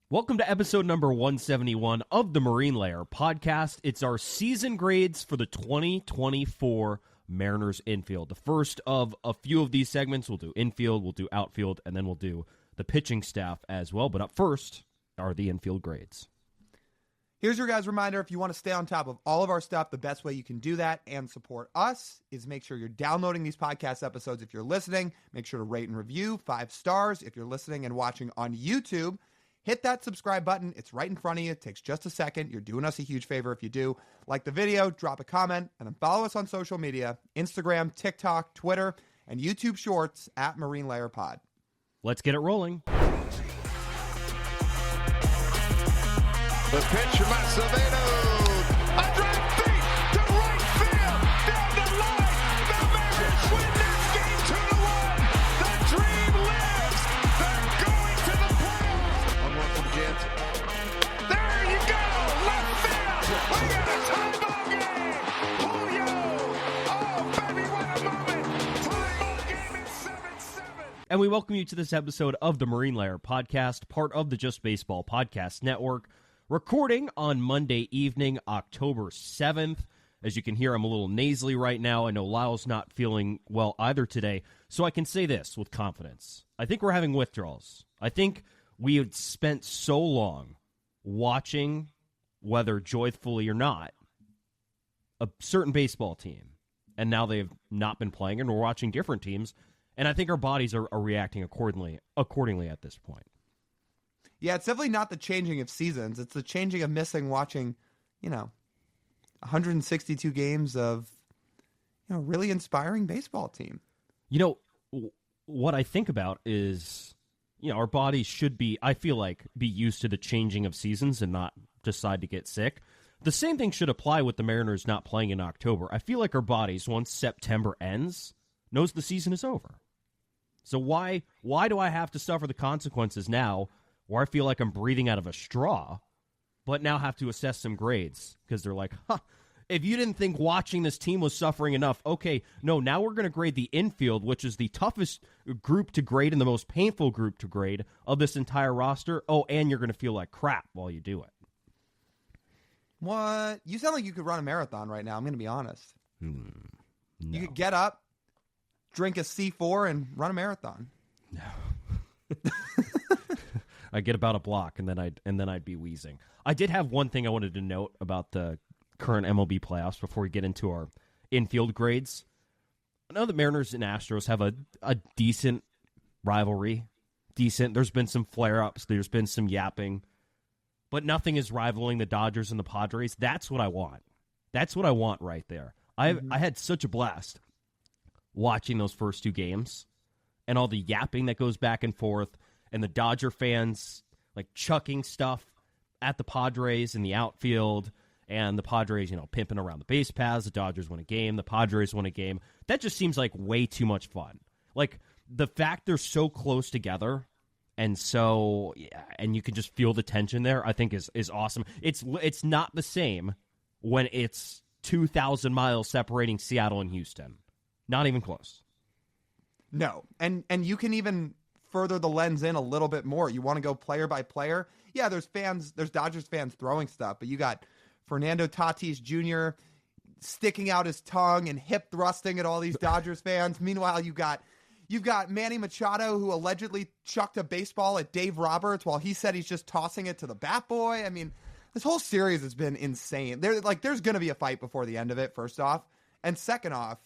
Welcome to episode number 171 of the Marine Layer podcast. It's our season grades for the 2024 Mariners infield. The first of a few of these segments. We'll do infield, we'll do outfield, and then we'll do the pitching staff as well. But up first are the infield grades. Here's your guys' reminder. If you want to stay on top of all of our stuff, the best way you can do that and support us is make sure you're downloading these podcast episodes. If you're listening, make sure to rate and review 5 stars. If you're listening and watching on YouTube, hit that subscribe button. It's right in front of you. It takes just a second. You're doing us a huge favor if you do. Like the video, drop a comment, and then follow us on social media, Instagram, TikTok, Twitter, and YouTube Shorts at Marine Layer Pod. Let's get it rolling. The pitch from Acevedo. A drive deep to right field. Down the line. The Mariners win this game 2-1. The dream lives. They're going to the playoffs. One more from Jansen. There you go. Left field. We got a tie ball game. Julio. Oh, baby, what a moment. Tie ball game is 7-7. And we welcome you to this episode of the Marine Layer podcast, part of the Just Baseball Podcast Network. Recording on Monday evening, October 7th. As you can hear, I'm a little nasally right now. I know Lyle's not feeling well either today, so I can say this with confidence. I think we're having withdrawals. I think we had spent so long watching, whether joyfully or not, a certain baseball team, and now they've not been playing, and we're watching different teams, and I think our bodies are reacting accordingly at this point. Yeah, it's definitely not the changing of seasons. It's the changing of watching, 162 games of, really inspiring baseball team. What I think about is, our bodies should be, I feel like, be used to the changing of seasons and not decide to get sick. The same thing should apply with the Mariners not playing in October. I feel like our bodies, once September ends, knows the season is over. So why do I have to suffer the consequences now, where I feel like I'm breathing out of a straw, but now have to assess some grades because they're like, if you didn't think watching this team was suffering enough, okay, no, now we're going to grade the infield, which is the toughest group to grade and the most painful group to grade of this entire roster. Oh, and you're going to feel like crap while you do it. What? You sound like you could run a marathon right now. I'm going to be honest. No. You could get up, drink a C4, and run a marathon. No. I get about a block, and then I'd be wheezing. I did have one thing I wanted to note about the current MLB playoffs before we get into our infield grades. I know the Mariners and Astros have a decent rivalry. There's been some flare-ups. There's been some yapping. But nothing is rivaling the Dodgers and the Padres. That's what I want. That's what I want right there. I had such a blast watching those first 2 games and all the yapping that goes back and forth. And the Dodger fans, like, chucking stuff at the Padres in the outfield, and the Padres, pimping around the base paths. The Dodgers win a game. The Padres win a game. That just seems like way too much fun. Like, the fact they're so close together and so, yeah, and you can just feel the tension there, I think is awesome. It's not the same when it's 2,000 miles separating Seattle and Houston. Not even close. No. And you can even further the lens in a little bit more. You want to go player by player? Yeah, there's Dodgers fans throwing stuff, but you got Fernando Tatis Jr. sticking out his tongue and hip thrusting at all these Dodgers fans. Meanwhile, you've got Manny Machado, who allegedly chucked a baseball at Dave Roberts while he said he's just tossing it to the bat boy. I mean, this whole series has been insane. There's going to be a fight before the end of it, first off. And second off.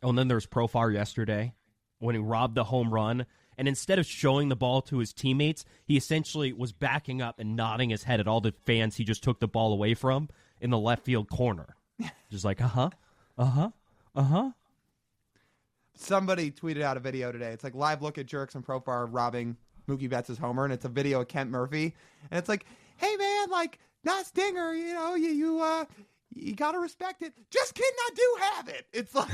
Oh, and then there's Profar yesterday when he robbed the home run. And instead of showing the ball to his teammates, he essentially was backing up and nodding his head at all the fans he just took the ball away from in the left field corner. Just like, Somebody tweeted out a video today. It's like, live look at Jerks and Profar robbing Mookie Betts' homer, and it's a video of Kent Murphy. And it's like, hey, man, like, not Stinger, you got to respect it. Just kidding, I do have it. It's like...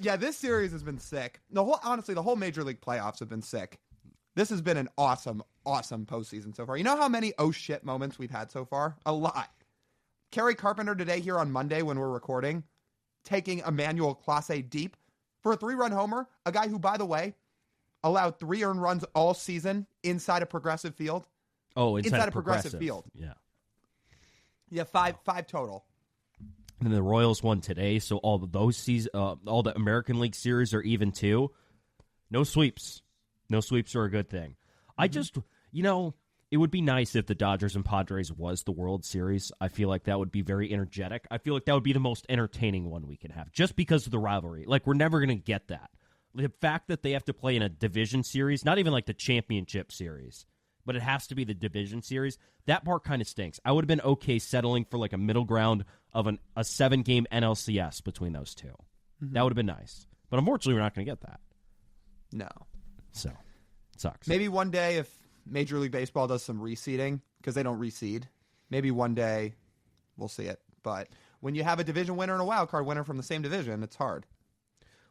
yeah, this series has been sick. Honestly, the whole Major League playoffs have been sick. This has been an awesome, awesome postseason so far. You know how many oh shit moments we've had so far? A lot. Kerry Carpenter today here on Monday when we're recording, taking Emmanuel Clase deep for a 3-run homer. A guy who, by the way, allowed 3 earned runs all season inside a Progressive field. Oh, inside a Progressive field. Yeah. Yeah, five total. And the Royals won today, so all of those all the American League series are even too. No sweeps. No sweeps are a good thing. I just, it would be nice if the Dodgers and Padres was the World Series. I feel like that would be very energetic. I feel like that would be the most entertaining one we can have, just because of the rivalry. Like, we're never going to get that. The fact that they have to play in a division series, not even like the championship series, but it has to be the division series, that part kind of stinks. I would have been okay settling for like a middle ground of a 7-game NLCS between those two. That would have been nice. But unfortunately, we're not going to get that. No. So, it sucks. Maybe one day if Major League Baseball does some reseeding, because they don't reseed, maybe one day we'll see it. But when you have a division winner and a wild card winner from the same division, it's hard.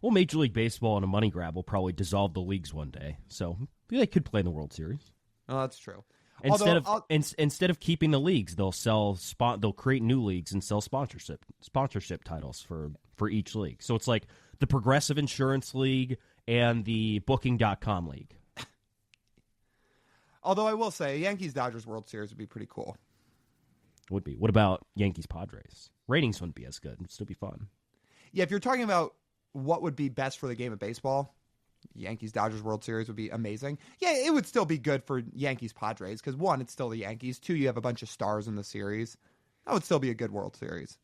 Well, Major League Baseball and a money grab will probably dissolve the leagues one day. So, they could play in the World Series. Oh, that's true. Instead of keeping the leagues, they'll create new leagues and sell sponsorship titles for each league. So it's like the Progressive Insurance League and the Booking.com League. Although I will say, Yankees-Dodgers World Series would be pretty cool. Would be. What about Yankees-Padres? Ratings wouldn't be as good. It'd still be fun. Yeah, if you're talking about what would be best for the game of baseball, Yankees-Dodgers World Series would be amazing. Yeah, it would still be good for Yankees-Padres because, 1, it's still the Yankees. 2, you have a bunch of stars in the series. That would still be a good World Series.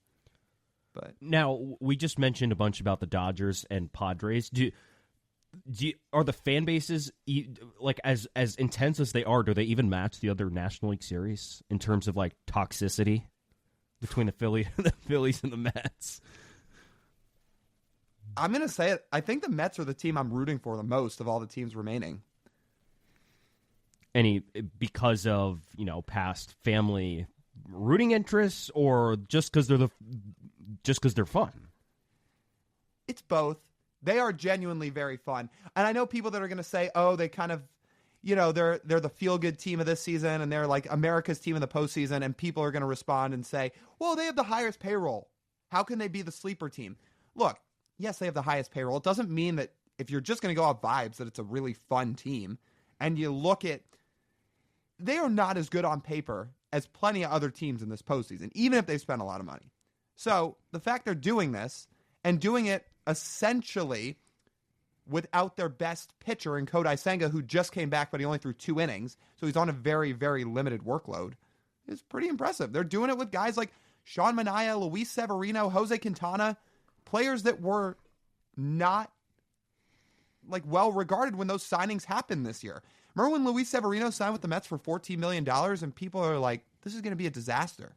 But now, we just mentioned a bunch about the Dodgers and Padres. Are the fan bases, like, as intense as they are, do they even match the other National League series in terms of, like, toxicity between the Phillies and the Mets? I'm going to say it. I think the Mets are the team I'm rooting for the most of all the teams remaining. Because of, past family rooting interests, or just because they're fun? It's both. They are genuinely very fun. And I know people that are going to say, oh, they kind of, they're the feel-good team of this season, and they're like America's team in the postseason, and people are going to respond and say, well, they have the highest payroll. How can they be the sleeper team? Look, yes, they have the highest payroll. It doesn't mean that if you're just going to go off vibes that it's a really fun team. And you look at, they are not as good on paper as plenty of other teams in this postseason, even if they spend a lot of money. So the fact they're doing this and doing it essentially without their best pitcher in Kodai Senga, who just came back, but he only threw 2 innings, so he's on a very, very limited workload, is pretty impressive. They're doing it with guys like Sean Manaea, Luis Severino, Jose Quintana, players that were not like well regarded when those signings happened this year. Remember when Luis Severino signed with the Mets for $14 million and people are like, this is going to be a disaster?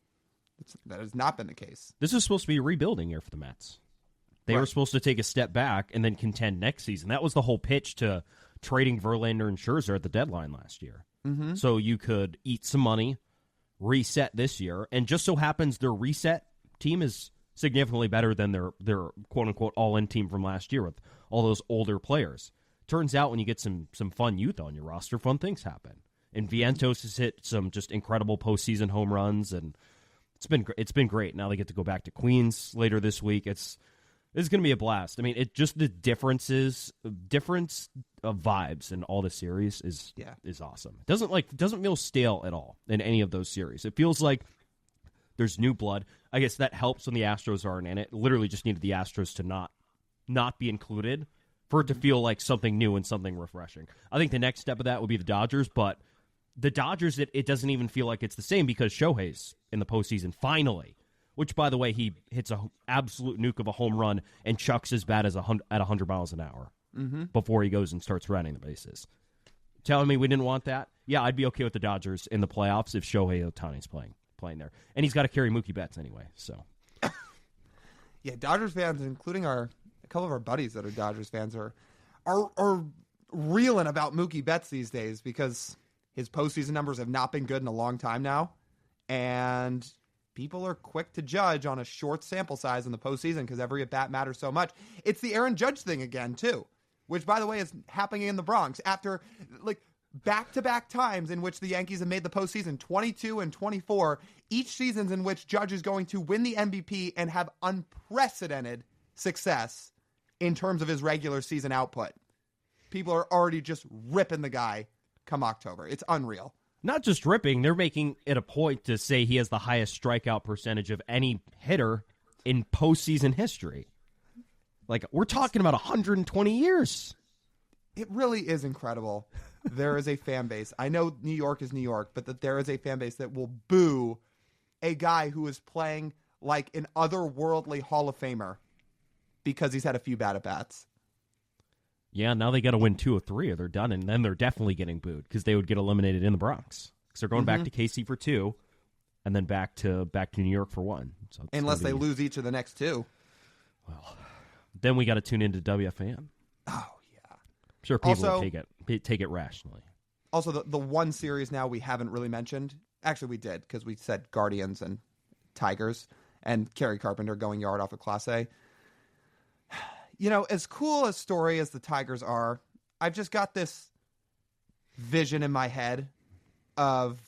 That has not been the case. This is supposed to be a rebuilding year for the Mets. They were supposed to take a step back and then contend next season. That was the whole pitch to trading Verlander and Scherzer at the deadline last year. Mm-hmm. So you could eat some money, reset this year, and just so happens their reset team is significantly better than their quote-unquote all-in team from last year with all those older players. Turns out when you get some fun youth on your roster, fun things happen. And Vientos has hit some just incredible postseason home runs, and it's been great. Now they get to go back to Queens later this week. It's going to be a blast. I mean, it just the difference of vibes in all the series is awesome. It doesn't feel stale at all in any of those series. It feels like there's new blood. I guess that helps when the Astros aren't in it. Literally just needed the Astros to not be included for it to feel like something new and something refreshing. I think the next step of that would be the Dodgers, but the Dodgers, it doesn't even feel like it's the same because Shohei's in the postseason finally. Which, by the way, he hits an absolute nuke of a home run and chucks his bat at 100 miles an hour before he goes and starts running the bases. Telling me we didn't want that? Yeah, I'd be okay with the Dodgers in the playoffs if Shohei Ohtani's playing there. And he's got to carry Mookie Betts anyway. So, yeah, Dodgers fans, including a couple of our buddies that are Dodgers fans, are reeling about Mookie Betts these days because his postseason numbers have not been good in a long time now. And people are quick to judge on a short sample size in the postseason because every at-bat matters so much. It's the Aaron Judge thing again, too, which, by the way, is happening in the Bronx after, like, back-to-back times in which the Yankees have made the postseason, 22 and 24, each seasons in which Judge is going to win the MVP and have unprecedented success in terms of his regular season output. people are already just ripping the guy come October. It's unreal. Not just ripping, they're making it a point to say he has the highest strikeout percentage of any hitter in postseason history. Like, we're talking about 120 years. It really is incredible. There is a fan base. I know New York is New York, but that there is a fan base that will boo a guy who is playing like an otherworldly Hall of Famer because he's had a few bad at-bats. Yeah, now they got to win 2 or 3 or they're done, and then they're definitely getting booed because they would get eliminated in the Bronx. Because they're going back to KC for 2 and then back to New York for 1. So unless they lose each of the next 2. Well, then we got to tune into WFAN. Oh, yeah. I'm sure people Also, will take it rationally. Also, the one series now we haven't really mentioned. Actually, we did because we said Guardians and Tigers and Kerry Carpenter going yard off of Class A. You know, as cool a story as the Tigers are, I've just got this vision in my head of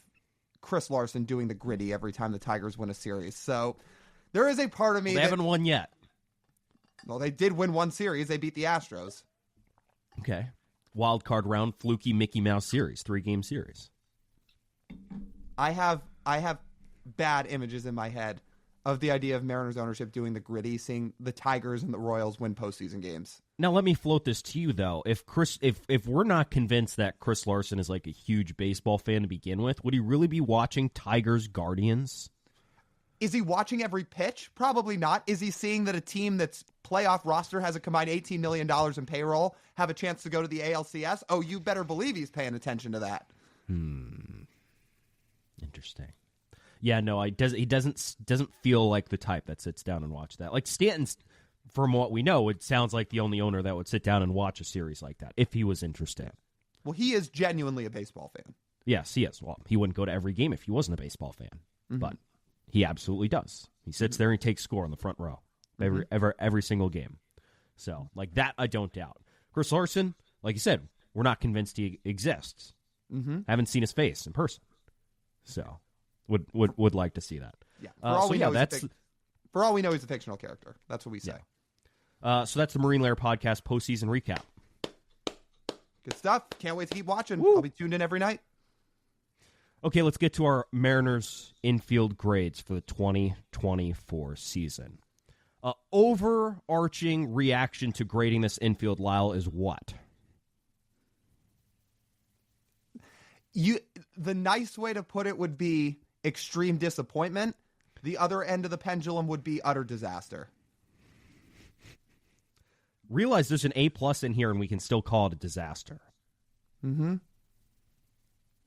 Chris Larson doing the gritty every time the Tigers win a series. So there is a part of me They haven't won yet. Well, they did win one series. They beat the Astros. Okay. Wild card round, fluky Mickey Mouse series, 3-game series. I have bad images in my head of the idea of Mariners ownership doing the gritty, seeing the Tigers and the Royals win postseason games. Now let me float this to you though. If we're not convinced that Chris Larson is like a huge baseball fan to begin with, would he really be watching Tigers Guardians? Is he watching every pitch? Probably not. Is he seeing that a team that's playoff roster has a combined $18 million in payroll have a chance to go to the ALCS? Oh, you better believe he's paying attention to that. Interesting. Yeah, no, he doesn't feel like the type that sits down and watch that. Like Stanton's, from what we know, it sounds like the only owner that would sit down and watch a series like that if he was interested. Well, he is genuinely a baseball fan. Yes, he is. Well, he wouldn't go to every game if he wasn't a baseball fan, but he absolutely does. He sits there and takes score on the front row every single game. So, like that, I don't doubt. Chris Larson, like you said, we're not convinced he exists. Haven't seen his face in person, so would like to see that. Yeah. For all we know, he's a fictional character. That's what we say. Yeah. So that's the Marine Lair Podcast postseason recap. Good stuff. Can't wait to keep watching. Woo. I'll be tuned in every night. Okay, let's get to our Mariners infield grades for the 2024 season. Overarching reaction to grading this infield, Lyle, is what? The nice way to put it would be extreme disappointment. The other end of the pendulum would be utter disaster. Realize there's an A+ in here, and we can still call it a disaster.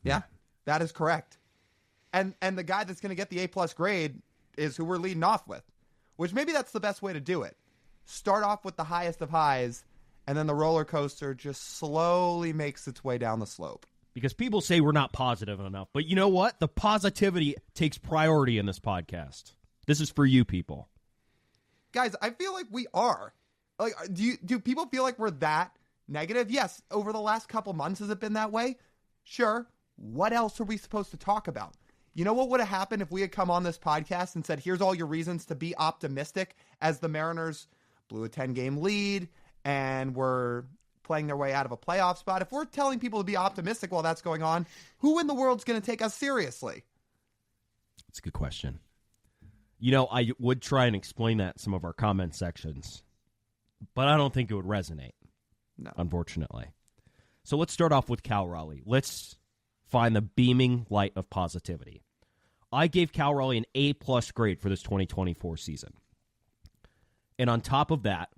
Yeah, that is correct. And the guy that's going to get the A+ grade is who we're leading off with, which maybe that's the best way to do it. Start off with the highest of highs, and then the roller coaster just slowly makes its way down the slope. Because people say we're not positive enough. But you know what? The positivity takes priority in this podcast. This is for you people. Guys, I feel like we are. Like, do people feel like we're that negative? Yes, over the last couple months has it been that way? Sure. What else are we supposed to talk about? You know what would have happened if we had come on this podcast and said, here's all your reasons to be optimistic as the Mariners blew a 10-game lead and were playing their way out of a playoff spot. If we're telling people to be optimistic while that's going on, who in the world's going to take us seriously? That's a good question. You know, I would try and explain that in some of our comment sections, but I don't think it would resonate, unfortunately. So let's start off with Cal Raleigh. Let's find the beaming light of positivity. I gave Cal Raleigh an A+ grade for this 2024 season. And on top of that,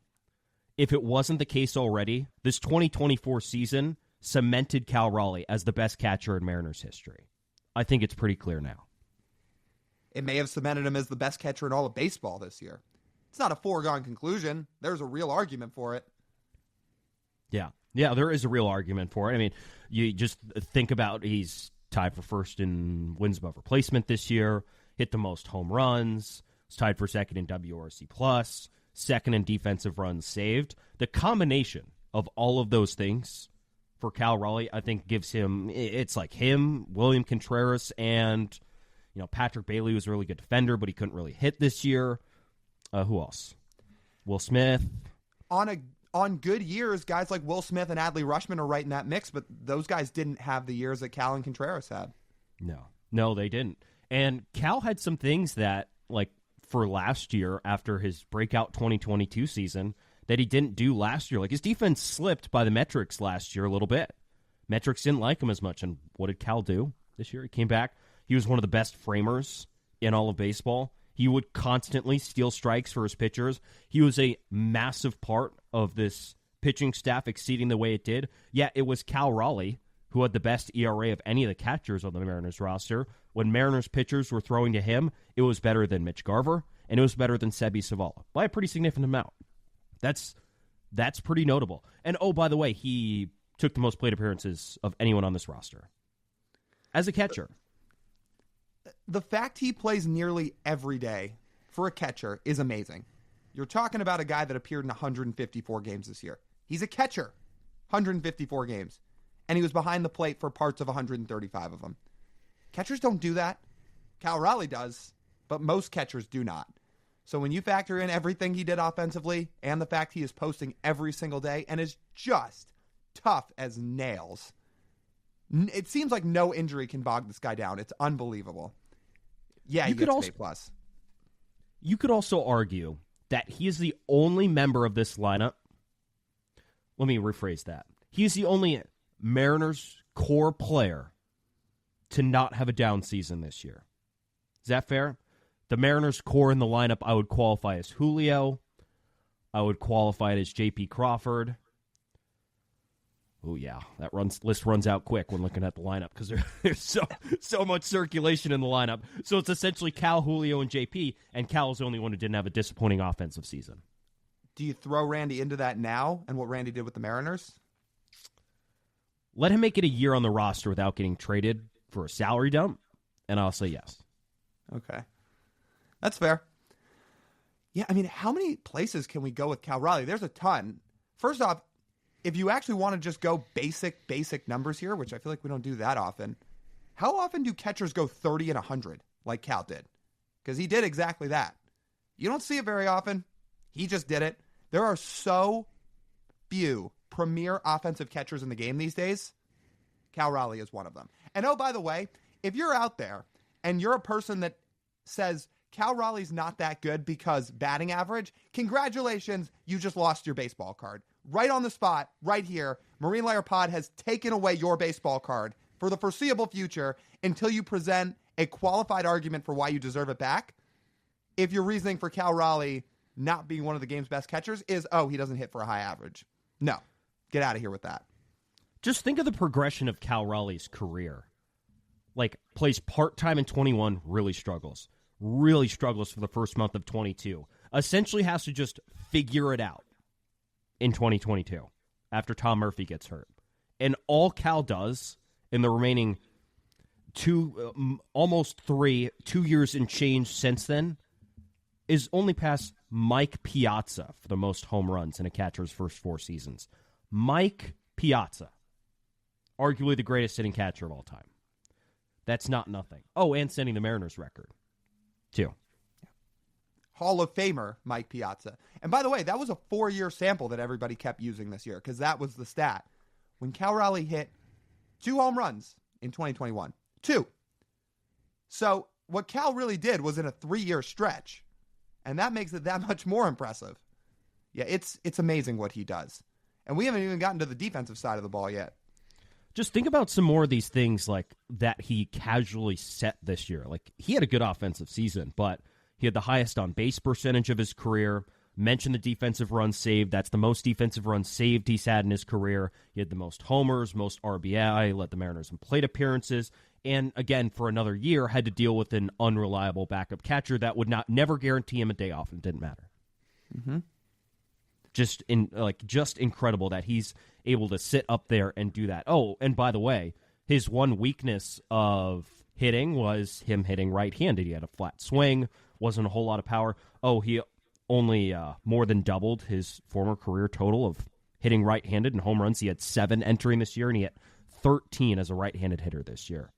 if it wasn't the case already, this 2024 season cemented Cal Raleigh as the best catcher in Mariners history. I think it's pretty clear now. It may have cemented him as the best catcher in all of baseball this year. It's not a foregone conclusion. There's a real argument for it. Yeah, there is a real argument for it. I mean, you just think about he's tied for first in wins above replacement this year, hit the most home runs, was tied for second in WRC+, second in defensive runs saved. The combination of all of those things for Cal Raleigh, I think, gives him, it's like him, William Contreras, and Patrick Bailey was a really good defender, but he couldn't really hit this year. Who else? Will Smith. on good years, guys like Will Smith and Adley Rutschman are right in that mix, but those guys didn't have the years that Cal and Contreras had. No, they didn't. And Cal had some things that, like, for last year, after his breakout 2022 season, that he didn't do last year. Like, his defense slipped by the metrics last year a little bit. Metrics didn't like him as much. And what did Cal do this year? He came back. He was one of the best framers in all of baseball. He would constantly steal strikes for his pitchers. He was a massive part of this pitching staff exceeding the way it did. Yeah, it was Cal Raleigh who had the best ERA of any of the catchers on the Mariners roster. When Mariners pitchers were throwing to him, it was better than Mitch Garver, and it was better than Sebi Savala by a pretty significant amount. That's pretty notable. And, oh, by the way, he took the most plate appearances of anyone on this roster as a catcher. The fact he plays nearly every day for a catcher is amazing. You're talking about a guy that appeared in 154 games this year. He's a catcher, 154 games. And he was behind the plate for parts of 135 of them. Catchers don't do that. Cal Raleigh does, but most catchers do not. So when you factor in everything he did offensively and the fact he is posting every single day and is just tough as nails, it seems like no injury can bog this guy down. It's unbelievable. Yeah, he gets A+. You could also argue that he is the only member of this lineup. Let me rephrase that. He is the only Mariners core player to not have a down season this year. Is that fair? The Mariners core in the lineup, I would qualify as Julio. I would qualify it as J.P. Crawford. Oh, yeah, that list runs out quick when looking at the lineup because there's so much circulation in the lineup. So it's essentially Cal, Julio, and JP, and Cal is the only one who didn't have a disappointing offensive season. Do you throw Randy into that now and what Randy did with the Mariners? Let him make it a year on the roster without getting traded for a salary dump, and I'll say yes. Okay. That's fair. Yeah, I mean, how many places can we go with Cal Raleigh? There's a ton. First off, if you actually want to just go basic numbers here, which I feel like we don't do that often, how often do catchers go 30 and 100 like Cal did? Because he did exactly that. You don't see it very often. He just did it. There are so few premier offensive catchers in the game these days. Cal Raleigh is one of them. And oh, by the way, if you're out there and you're a person that says Cal Raleigh's not that good because batting average, congratulations, you just lost your baseball card. Right on the spot, right here, Marine Layer Pod has taken away your baseball card for the foreseeable future until you present a qualified argument for why you deserve it back. If your reasoning for Cal Raleigh not being one of the game's best catchers is, oh, he doesn't hit for a high average. No, get out of here with that. Just think of the progression of Cal Raleigh's career. Like, plays part-time in 21, really struggles for the first month of 22. Essentially has to just figure it out in 2022 after Tom Murphy gets hurt. And all Cal does in the remaining 2 years and change since then is only pass Mike Piazza for the most home runs in a catcher's first 4 seasons. Mike Piazza, arguably the greatest hitting catcher of all time. That's not nothing. Oh, and setting the Mariners record, too. Hall of Famer Mike Piazza. And by the way, that was a 4-year sample that everybody kept using this year because that was the stat. When Cal Raleigh hit 2 home runs in 2021. 2. So what Cal really did was in a 3-year stretch. And that makes it that much more impressive. Yeah, it's amazing what he does. And we haven't even gotten to the defensive side of the ball yet. Just think about some more of these things like that he casually set this year. Like, he had a good offensive season, but he had the highest on-base percentage of his career. Mentioned the defensive runs saved. That's the most defensive runs saved he's had in his career. He had the most homers, most RBI, led the Mariners in plate appearances, and again, for another year, had to deal with an unreliable backup catcher that would never guarantee him a day off, and it didn't matter. Mm-hmm. Just incredible that he's able to sit up there and do that. Oh, and by the way, his one weakness of hitting was him hitting right-handed. He had a flat swing, wasn't a whole lot of power. Oh, he only more than doubled his former career total of hitting right-handed in home runs. He had 7 entering this year, and he had 13 as a right-handed hitter this year.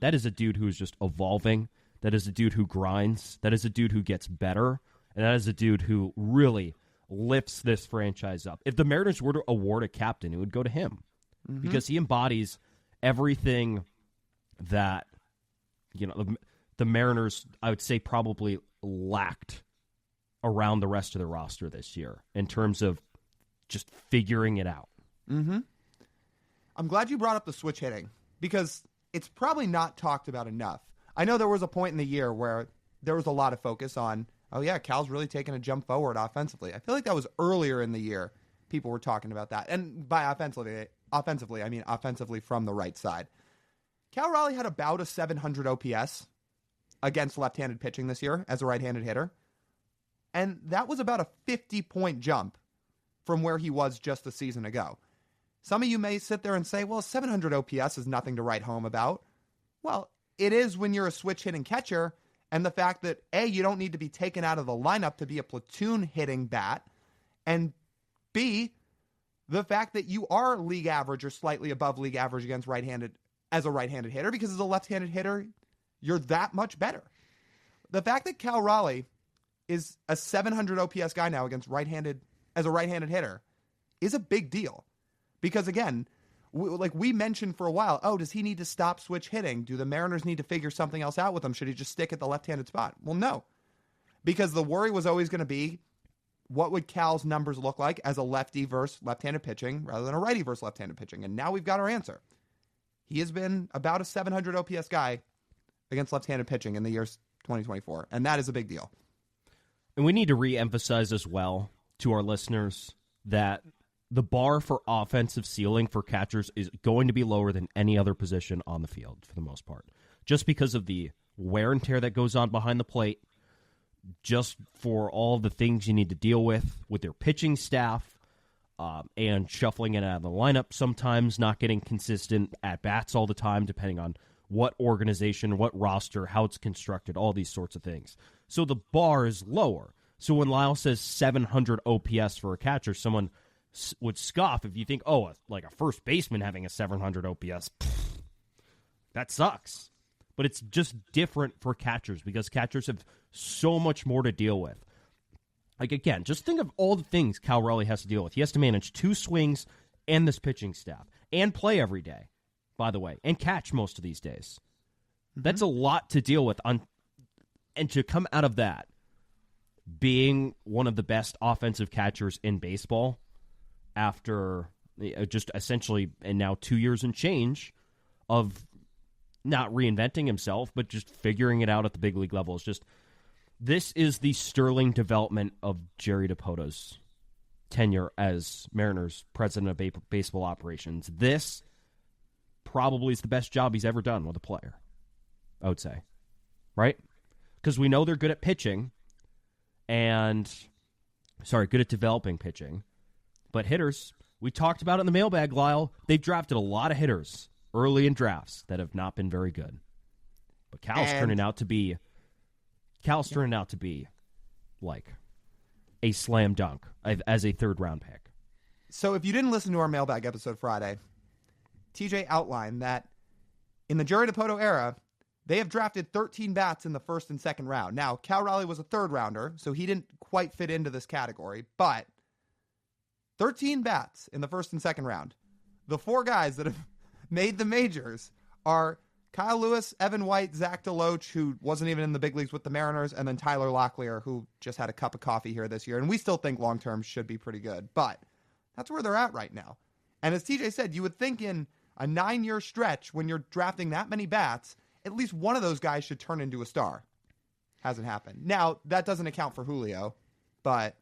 That is a dude who's just evolving. That is a dude who grinds. That is a dude who gets better. And that is a dude who really lifts this franchise up. If the Mariners were to award a captain, it would go to him because he embodies everything that the Mariners, I would say, probably lacked around the rest of the roster this year in terms of just figuring it out. Mm-hmm. I'm glad you brought up the switch hitting because it's probably not talked about enough. I know there was a point in the year where there was a lot of focus on, oh yeah, Cal's really taking a jump forward offensively. I feel like that was earlier in the year people were talking about that. And by offensively, I mean offensively from the right side. Cal Raleigh had about a 700 OPS against left-handed pitching this year as a right-handed hitter. And that was about a 50-point jump from where he was just a season ago. Some of you may sit there and say, well, 700 OPS is nothing to write home about. Well, it is when you're a switch-hitting catcher, and the fact that, A, you don't need to be taken out of the lineup to be a platoon-hitting bat, and B, the fact that you are league average or slightly above league average against as a right-handed hitter, because as a left-handed hitter, you're that much better. The fact that Cal Raleigh is a 700 OPS guy now as a right-handed hitter is a big deal. Because again, we mentioned for a while, oh, does he need to stop switch hitting? Do the Mariners need to figure something else out with him? Should he just stick at the left-handed spot? Well, no. Because the worry was always going to be, what would Cal's numbers look like as a lefty versus left-handed pitching rather than a righty versus left-handed pitching? And now we've got our answer. He has been about a 700 OPS guy against left-handed pitching in the years 2024, and that is a big deal. And we need to re-emphasize as well to our listeners that the bar for offensive ceiling for catchers is going to be lower than any other position on the field for the most part, just because of the wear and tear that goes on behind the plate, just for all the things you need to deal with their pitching staff, and shuffling it out of the lineup sometimes, not getting consistent at-bats all the time, depending on what organization, what roster, how it's constructed, all these sorts of things. So the bar is lower. So when Lyle says 700 OPS for a catcher, someone would scoff if you think, oh, like a first baseman having a 700 OPS. Pfft, that sucks. But it's just different for catchers because catchers have so much more to deal with. Like, again, just think of all the things Cal Raleigh has to deal with. He has to manage 2 swings and this pitching staff and play every day, by the way, and catch most of these days. Mm-hmm. That's a lot to deal with. And to come out of that being one of the best offensive catchers in baseball after just essentially, and now 2 years and change of not reinventing himself, but just figuring it out at the big league level. It's just, this is the sterling development of Jerry DiPoto's tenure as Mariners president of baseball operations. This probably is the best job he's ever done with a player, I would say. Right? Because we know they're good at pitching good at developing pitching. But hitters, we talked about it in the mailbag, Lyle. They've drafted a lot of hitters early in drafts that have not been very good. But Cal's turning out to be like a slam dunk as a third-round pick. So if you didn't listen to our mailbag episode Friday, TJ outlined that in the Jerry DiPoto era, they have drafted 13 bats in the first and second round. Now, Cal Raleigh was a third-rounder, so he didn't quite fit into this category, but 13 bats in the first and second round. The 4 guys that have made the majors are Kyle Lewis, Evan White, Zach DeLoach, who wasn't even in the big leagues with the Mariners, and then Tyler Locklear, who just had a cup of coffee here this year. And we still think long-term should be pretty good, but that's where they're at right now. And as TJ said, you would think in a 9-year stretch, when you're drafting that many bats, at least one of those guys should turn into a star. Hasn't happened. Now, that doesn't account for Julio, but...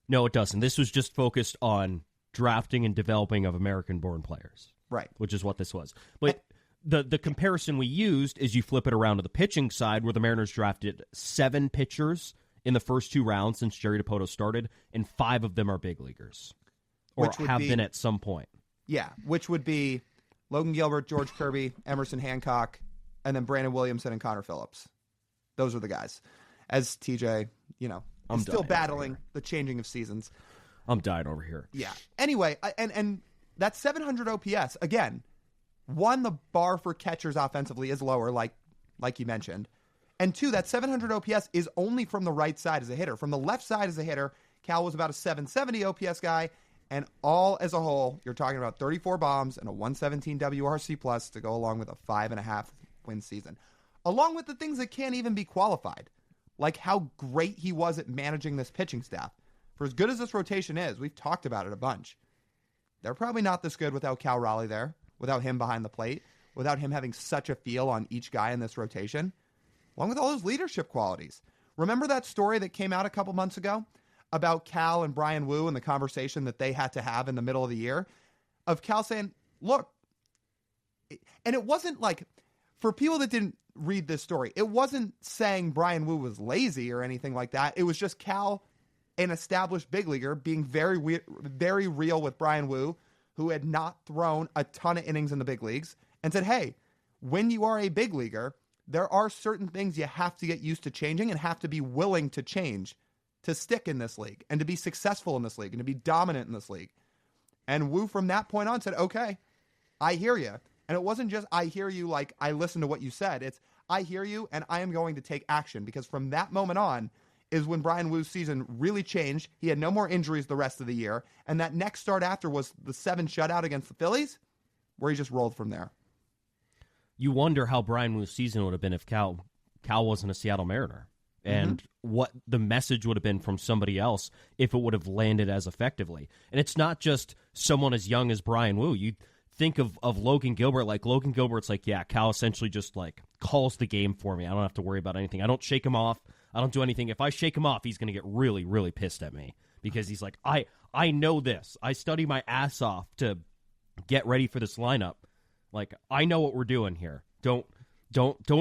No, it doesn't. This was just focused on drafting and developing of American-born players. Right. Which is what this was. But the comparison we used is you flip it around to the pitching side, where the Mariners drafted 7 pitchers in the first 2 rounds since Jerry DiPoto started, and 5 of them are big leaguers. Or have been at some point. Yeah, which would be Logan Gilbert, George Kirby, Emerson Hancock, and then Brandon Williamson and Connor Phillips. Those are the guys. As TJ, is still battling the changing of seasons. I'm dying over here. Yeah. Anyway, and that 700 OPS, again, one, the bar for catchers offensively is lower, like you mentioned. And 2, that 700 OPS is only from the right side as a hitter. From the left side as a hitter, Cal was about a 770 OPS guy. And all as a whole, you're talking about 34 bombs and a 117 WRC plus to go along with a 5.5 win season. Along with the things that can't even be qualified, like how great he was at managing this pitching staff. For as good as this rotation is, we've talked about it a bunch. They're probably not this good without Cal Raleigh there, without him behind the plate, without him having such a feel on each guy in this rotation, along with all those leadership qualities. Remember that story that came out a couple months ago about Cal and Brian Wu and the conversation that they had to have in the middle of the year of Cal saying, look, and it wasn't like, for people that didn't read this story, it wasn't saying Brian Wu was lazy or anything like that. It was just Cal, an established big leaguer, being very real with Brian Wu, who had not thrown a ton of innings in the big leagues, and said, hey, when you are a big leaguer, there are certain things you have to get used to changing and have to be willing to change to stick in this league and to be successful in this league and to be dominant in this league. And Wu from that point on said, okay, I hear you. And it wasn't just, I hear you like I listen to what you said. It's, I hear you and I am going to take action. Because from that moment on is when Brian Wu's season really changed. He had no more injuries the rest of the year. And that next start after was the 7 shutout against the Phillies, where he just rolled from there. You wonder how Brian Wu's season would have been if Cal wasn't a Seattle Mariner. And what the message would have been from somebody else if it would have landed as effectively. And it's not just someone as young as Brian Wu. You think of Logan Gilbert. Like, Logan Gilbert's like, yeah, Cal essentially just, like, calls the game for me. I don't have to worry about anything. I don't shake him off. I don't do anything. If I shake him off, he's going to get really, really pissed at me. Because he's like, I know this. I study my ass off to get ready for this lineup. Like, I know what we're doing here. Don't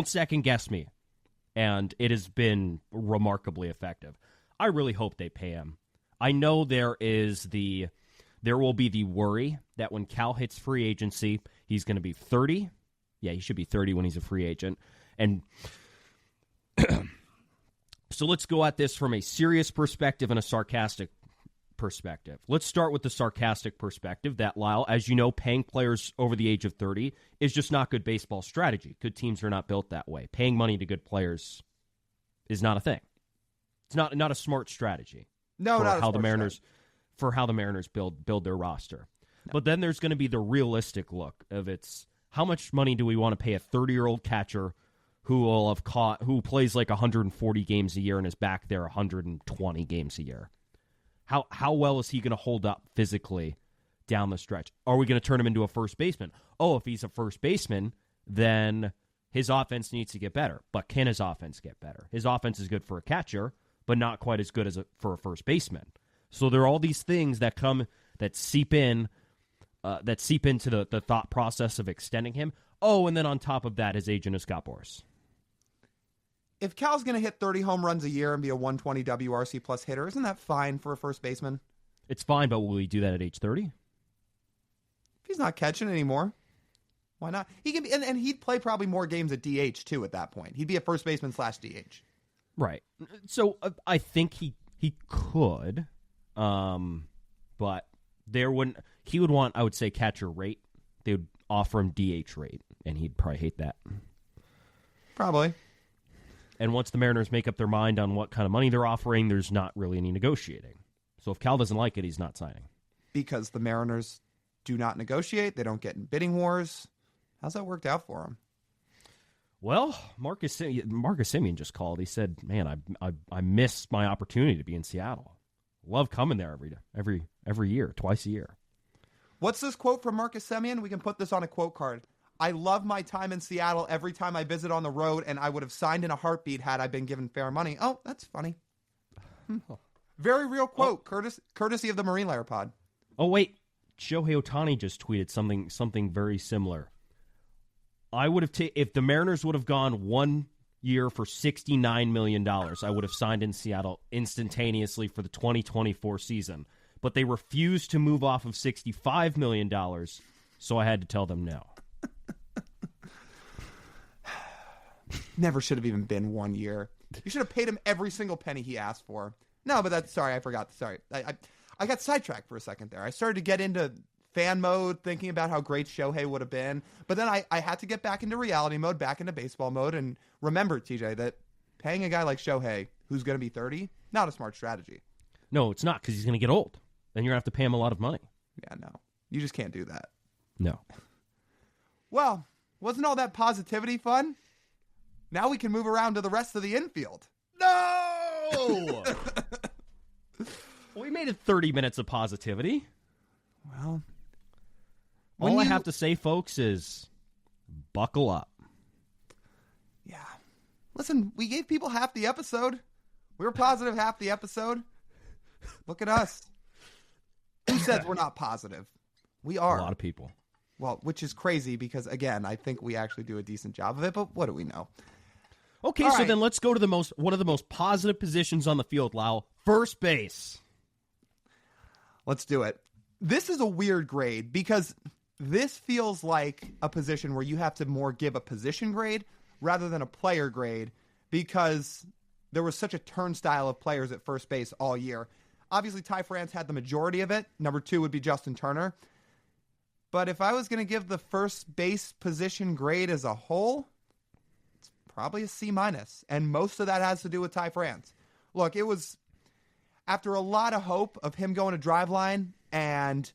second guess me. And it has been remarkably effective. I really hope they pay him. I know there will be the worry that when Cal hits free agency, he's going to be 30. Yeah, he should be 30 when he's a free agent. And so let's go at this from a serious perspective and a sarcastic perspective. Let's start with the sarcastic perspective that, Lyle, as you know, paying players over the age of 30 is just not good baseball strategy. Good teams are not built that way. Paying money to good players is not a thing. It's not a smart strategy. No, for not how a the smart Mariners strategy. For how the Mariners build their roster. No. But then there's going to be the realistic look of it's how much money do we want to pay a 30-year-old catcher who plays like 140 games a year and is back there 120 games a year. How well is he going to hold up physically down the stretch? Are we going to turn him into a first baseman? Oh, if he's a first baseman, then his offense needs to get better. But can his offense get better? His offense is good for a catcher, but not quite as good for a first baseman. So there are all these things that seep into the thought process of extending him. Oh, and then on top of that, his agent is Scott Boras. If Cal's going to hit 30 home runs a year and be a 120 WRC plus hitter, isn't that fine for a first baseman? It's fine, but will he do that at age 30? If he's not catching anymore, why not? He can be, and he'd play probably more games at DH too at that point. He'd be a first baseman / DH. Right. So I think he could, but he would want, I would say, catcher rate. They would offer him DH rate, and he'd probably hate that. Probably. And once the Mariners make up their mind on what kind of money they're offering, there's not really any negotiating. So if Cal doesn't like it, he's not signing. Because the Mariners do not negotiate. They don't get in bidding wars. How's that worked out for him? Well, Marcus Semien just called. He said, man, I miss my opportunity to be in Seattle. Love coming there every year, twice a year. What's this quote from Marcus Semien? We can put this on a quote card. I love my time in Seattle every time I visit on the road, and I would have signed in a heartbeat had I been given fair money. Oh, that's funny. Very real quote, courtesy of the Marine Layer Pod. Oh, wait. Shohei Ohtani just tweeted something very similar. I would have if the Mariners would have gone 1 year for $69 million, I would have signed in Seattle instantaneously for the 2024 season. But they refused to move off of $65 million, so I had to tell them no. Never should have even been 1 year. You should have paid him every single penny he asked for. No, but sorry, I forgot. Sorry. I got sidetracked for a second there. I started to get into fan mode, thinking about how great Shohei would have been. But then I had to get back into reality mode, back into baseball mode, and remember, TJ, that paying a guy like Shohei, who's going to be 30, not a smart strategy. No, it's not, because he's going to get old. Then you're going to have to pay him a lot of money. Yeah, no. You just can't do that. No. Well, wasn't all that positivity fun? Now we can move around to the rest of the infield. No! We made it 30 minutes of positivity. Well, all I have to say, folks, is buckle up. Yeah. Listen, we gave people half the episode. We were positive half the episode. Look at us. Who says we're not positive? We are. A lot of people. Well, which is crazy because, again, I think we actually do a decent job of it, but what do we know? Okay, all so right. then let's go to one of the most positive positions on the field, Lyle. First base. Let's do it. This is a weird grade because this feels like a position where you have to more give a position grade rather than a player grade because there was such a turnstile of players at first base all year. Obviously, Ty France had the majority of it. Number 2 would be Justin Turner. But if I was going to give the first base position grade as a whole, it's probably a C-. And most of that has to do with Ty France. Look, it was after a lot of hope of him going to driveline and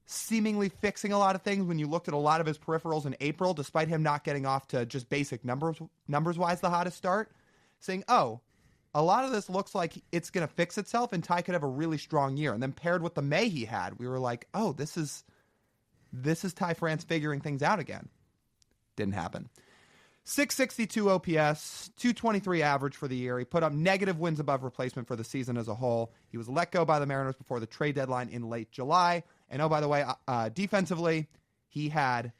seemingly fixing a lot of things when you looked at a lot of his peripherals in April, despite him not getting off to just basic numbers-wise the hottest start, saying, oh, a lot of this looks like it's going to fix itself and Ty could have a really strong year. And then paired with the May he had, we were like, oh, this is Ty France figuring things out again. Didn't happen. 662 OPS, 223 average for the year. He put up negative wins above replacement for the season as a whole. He was let go by the Mariners before the trade deadline in late July. And oh, by the way, defensively, he had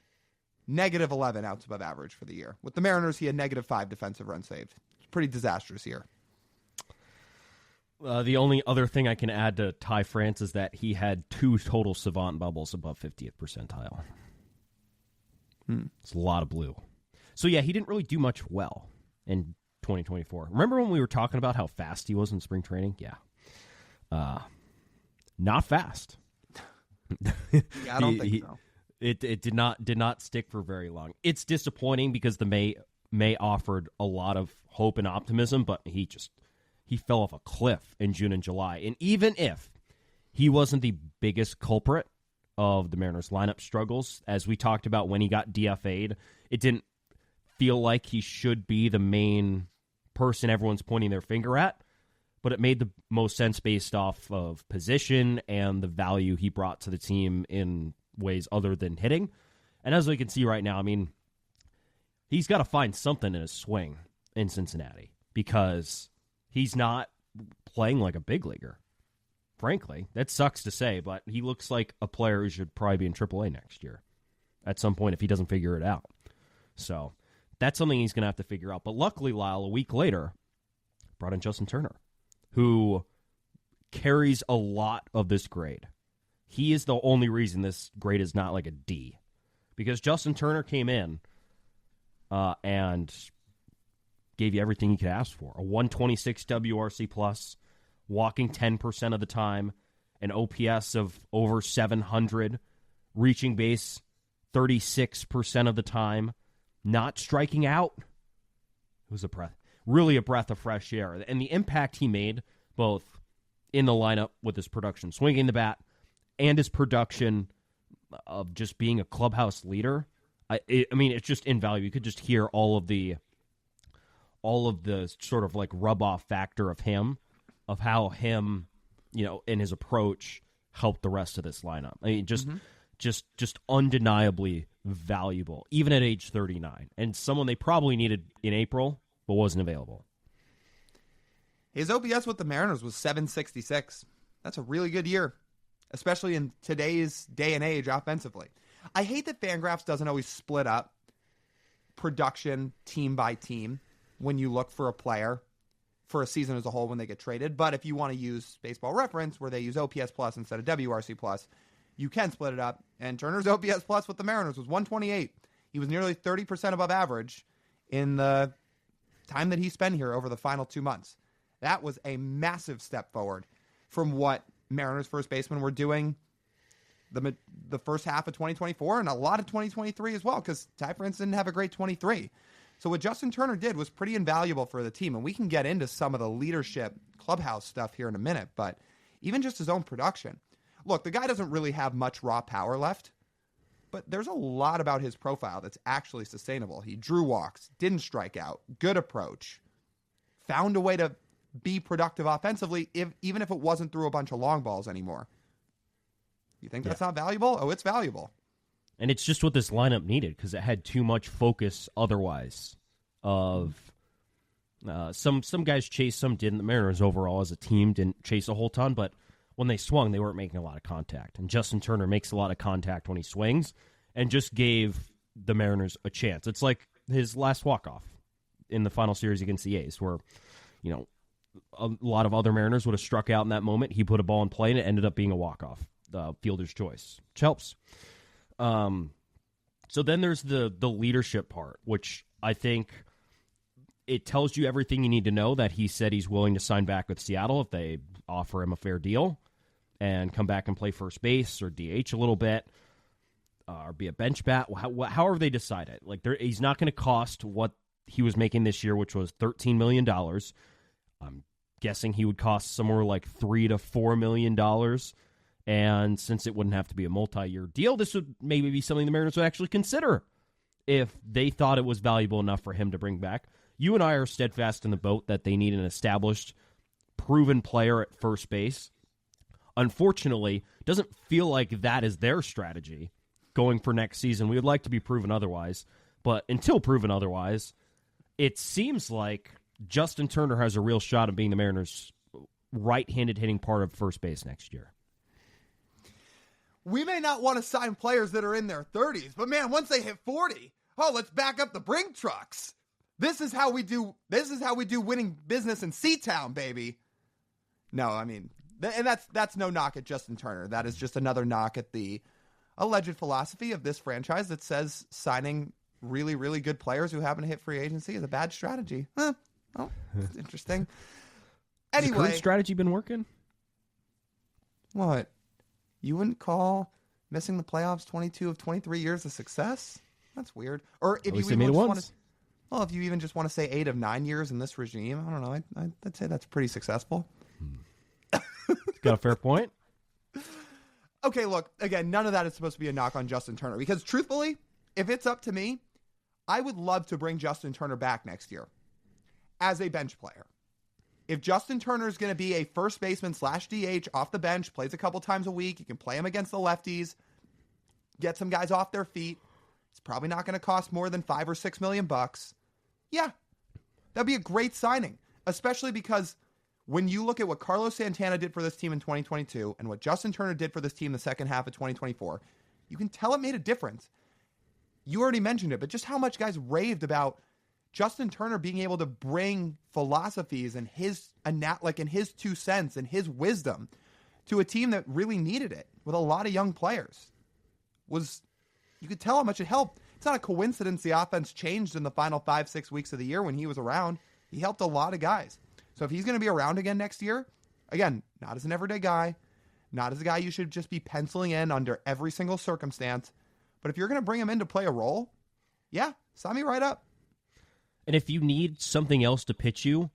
negative 11 outs above average for the year. With the Mariners, he had negative 5 defensive runs saved. Pretty disastrous year. The only other thing I can add to Ty France is that he had 2 total savant bubbles above 50th percentile. It's a lot of blue. So, yeah, he didn't really do much well in 2024. Remember when we were talking about how fast he was in spring training? Yeah. Not fast. Yeah, I don't think so. It did not stick for very long. It's disappointing because the May offered a lot of hope and optimism, but he fell off a cliff in June and July. And even if he wasn't the biggest culprit of the Mariners lineup struggles, as we talked about when he got DFA'd, it didn't feel like he should be the main person everyone's pointing their finger at, but it made the most sense based off of position and the value he brought to the team in ways other than hitting. And as we can see right now, I mean, he's got to find something in his swing in Cincinnati because he's not playing like a big leaguer. Frankly, that sucks to say, but he looks like a player who should probably be in AAA next year at some point if he doesn't figure it out. So that's something he's going to have to figure out. But luckily, Lyle, a week later, brought in Justin Turner, who carries a lot of this grade. He is the only reason this grade is not like a D. Because Justin Turner came in and gave you everything you could ask for. A 126 WRC plus, walking 10% of the time, an OPS of over 700, reaching base 36% of the time, not striking out. It was really a breath of fresh air. And the impact he made, both in the lineup with his production swinging the bat and his production of just being a clubhouse leader, I mean, it's just invaluable. You could just hear all of the sort of like rub-off factor of him, of how him, in his approach helped the rest of this lineup. I mean, just undeniably valuable, even at age 39, and someone they probably needed in April but wasn't available. His OPS with the Mariners was 766. That's a really good year, especially in today's day and age offensively. I hate that Fangraphs doesn't always split up production team by team when you look for a player for a season as a whole when they get traded. But if you want to use Baseball Reference, where they use OPS plus instead of WRC plus, you can split it up. And Turner's OPS plus with the Mariners was 128. He was nearly 30% above average in the time that he spent here over the final 2 months. That was a massive step forward from what Mariners first basemen were doing the first half of 2024 and a lot of 2023 as well, because Ty France didn't have a great 23. So what Justin Turner did was pretty invaluable for the team, and we can get into some of the leadership clubhouse stuff here in a minute, but even just his own production. Look, the guy doesn't really have much raw power left, but there's a lot about his profile that's actually sustainable. He drew walks, didn't strike out, good approach, found a way to be productive offensively, even if it wasn't through a bunch of long balls anymore. You think that's not valuable? Oh, it's valuable. And it's just what this lineup needed because it had too much focus otherwise. Of some guys chased, some didn't. The Mariners overall as a team didn't chase a whole ton, but when they swung, they weren't making a lot of contact. And Justin Turner makes a lot of contact when he swings and just gave the Mariners a chance. It's like his last walk-off in the final series against the A's where, a lot of other Mariners would have struck out in that moment. He put a ball in play, and it ended up being a walk-off, the fielder's choice, which helps. So then there's the leadership part, which I think it tells you everything you need to know that he said he's willing to sign back with Seattle if they offer him a fair deal and come back and play first base or DH a little bit or be a bench bat. However they decide it. Like he's not going to cost what he was making this year, which was $13 million. I'm guessing he would cost somewhere like $3 to $4 million. And since it wouldn't have to be a multi-year deal, this would maybe be something the Mariners would actually consider if they thought it was valuable enough for him to bring back. You and I are steadfast in the boat that they need an established, proven player at first base. Unfortunately, it doesn't feel like that is their strategy going for next season. We would like to be proven otherwise. But until proven otherwise, it seems like Justin Turner has a real shot of being the Mariners' right-handed hitting part of first base next year. We may not want to sign players that are in their 30s, but man, once they hit 40, let's back up the brink trucks. This is how we do winning business in C-Town, baby. No, I mean, and that's no knock at Justin Turner. That is just another knock at the alleged philosophy of this franchise that says signing really, really good players who happen to hit free agency is a bad strategy. Oh, that's interesting. Anyway, has the current strategy been working? What? You wouldn't call missing the playoffs 22 of 23 years a success? That's weird. Or if you even just want to, if you even just want to say 8 of 9 years in this regime, I don't know. I'd say that's pretty successful. Got a fair point. Okay, look, again, none of that is supposed to be a knock on Justin Turner because truthfully, if it's up to me, I would love to bring Justin Turner back next year as a bench player. If Justin Turner is going to be a first baseman / DH off the bench, plays a couple times a week, you can play him against the lefties, get some guys off their feet. It's probably not going to cost more than $5 or $6 million. Yeah, that'd be a great signing, especially because when you look at what Carlos Santana did for this team in 2022 and what Justin Turner did for this team the second half of 2024, you can tell it made a difference. You already mentioned it, but just how much guys raved about Justin Turner being able to bring philosophies and his 2 cents and his wisdom to a team that really needed it with a lot of young players. You could tell how much it helped. It's not a coincidence the offense changed in the final 5-6 weeks of the year when he was around. He helped a lot of guys. So if he's going to be around again next year, again, not as an everyday guy, not as a guy you should just be penciling in under every single circumstance, but if you're going to bring him in to play a role, yeah, sign me right up. And if you need something else to pitch you,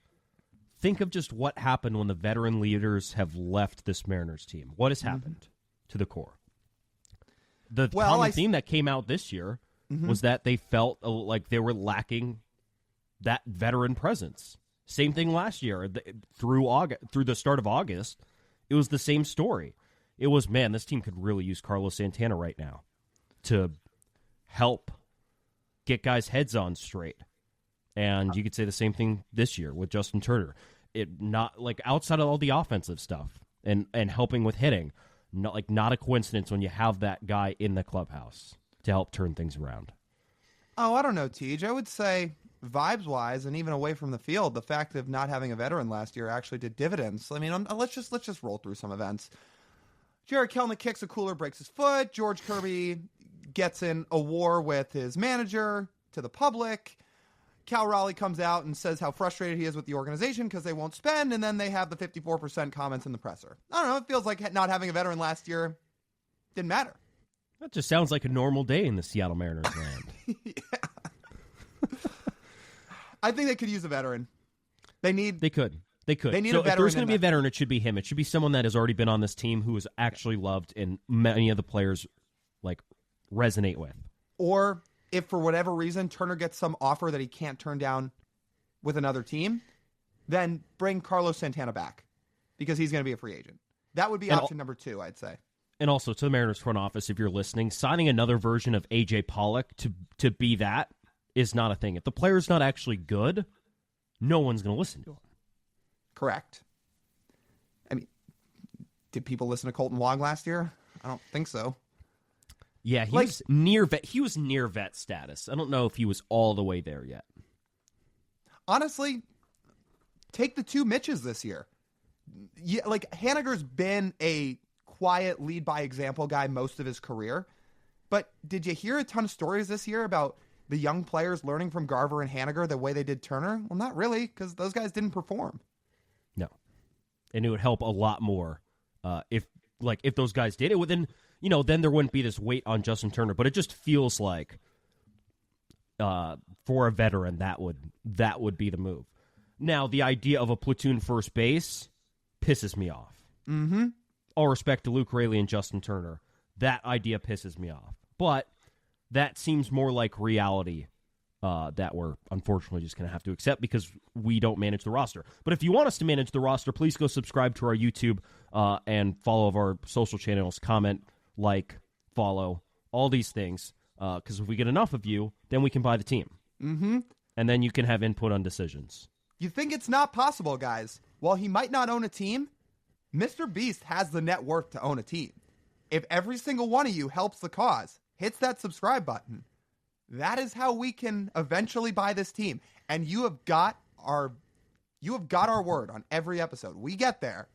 think of just what happened when the veteran leaders have left this Mariners team. What has happened to the core? The common theme that came out this year was that they felt like they were lacking that veteran presence. Same thing last year. Through the start of August, it was the same story. It was, man, this team could really use Carlos Santana right now to help get guys' heads on straight. And you could say the same thing this year with Justin Turner. It not like outside of all the offensive stuff and helping with hitting, not a coincidence when you have that guy in the clubhouse to help turn things around. Oh, I don't know, Tej. I would say vibes-wise and even away from the field, the fact of not having a veteran last year actually did dividends. I mean, let's just roll through some events. Jared Kelenic kicks a cooler, breaks his foot. George Kirby gets in a war with his manager to the public. Cal Raleigh comes out and says how frustrated he is with the organization because they won't spend, and then they have the 54% comments in the presser. I don't know. It feels like not having a veteran last year didn't matter. That just sounds like a normal day in the Seattle Mariners land. Yeah. I think they could use a veteran. They could. They could. They need so a veteran. If there's going to be a veteran, it should be him. It should be someone that has already been on this team who is actually loved and many of the players resonate with. Or if for whatever reason Turner gets some offer that he can't turn down with another team, then bring Carlos Santana back because he's going to be a free agent. That would be option number 2, I'd say. And also to the Mariners front office, if you're listening, signing another version of A.J. Pollock to be that is not a thing. If the player's not actually good, no one's going to listen to him. Correct. I mean, did people listen to Colton Wong last year? I don't think so. Yeah, he was near vet. He was near vet status. I don't know if he was all the way there yet. Honestly, take the 2 Mitches this year. Yeah, Haniger's been a quiet lead by example guy most of his career, but did you hear a ton of stories this year about the young players learning from Garver and Haniger the way they did Turner? Well, not really, because those guys didn't perform. No, and it would help a lot more if those guys did it. Then there wouldn't be this weight on Justin Turner. But it just feels like for a veteran that would be the move. Now, the idea of a platoon first base pisses me off. Mm-hmm. All respect to Luke Raley and Justin Turner, that idea pisses me off. But that seems more like reality that we're unfortunately just going to have to accept because we don't manage the roster. But if you want us to manage the roster, please go subscribe to our YouTube and follow our social channels, comment, follow, all these things. Because if we get enough of you, then we can buy the team. Mm-hmm. And then you can have input on decisions. You think it's not possible, guys. While he might not own a team, Mr. Beast has the net worth to own a team. If every single one of you helps the cause, hits that subscribe button, that is how we can eventually buy this team. And you have got our word on every episode. We get there.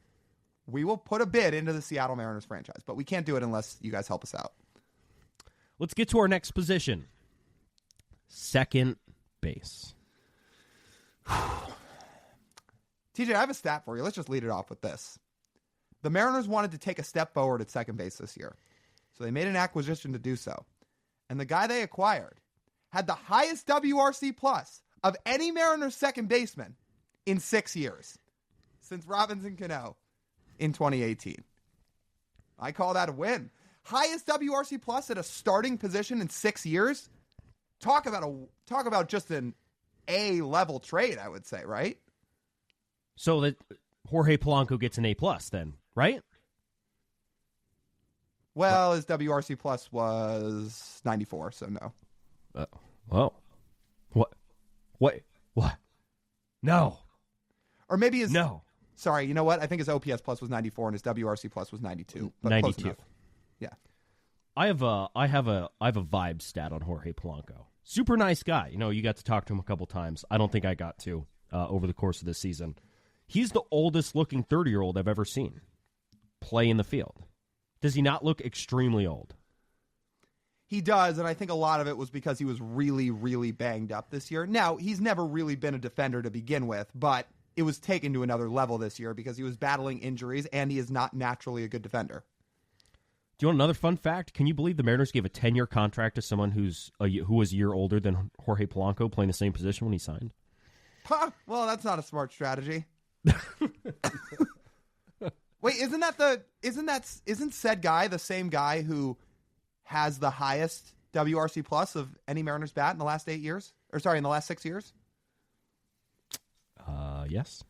We will put a bid into the Seattle Mariners franchise, but we can't do it unless you guys help us out. Let's get to our next position. Second base. TJ, I have a stat for you. Let's just lead it off with this. The Mariners wanted to take a step forward at second base this year, so they made an acquisition to do so. And the guy they acquired had the highest WRC plus of any Mariners second baseman in 6 years, since Robinson Cano in 2018. I call that a win. Highest WRC plus at a starting position in 6 years. Talk about just an A-level trade, I would say, right? So that Jorge Polanco gets an A+ then, right? Well, his WRC plus was 94, so no. What? No. Or maybe his... No. Sorry, you know what? I think his OPS plus was 94 and his WRC plus was 92. But 92. Close enough. Yeah. I have a vibe stat on Jorge Polanco. Super nice guy. You got to talk to him a couple times. I don't think I got to over the course of this season. He's the oldest looking 30-year-old I've ever seen play in the field. Does he not look extremely old? He does, and I think a lot of it was because he was really, really banged up this year. Now, he's never really been a defender to begin with, but it was taken to another level this year because he was battling injuries, and he is not naturally a good defender. Do you want another fun fact? Can you believe the Mariners gave a 10-year contract to someone who was a year older than Jorge Polanco playing the same position when he signed? Huh, well, that's not a smart strategy. Wait, isn't said guy the same guy who has the highest WRC plus of any Mariners bat in the last 8 years? Or sorry, in the last 6 years? Yes.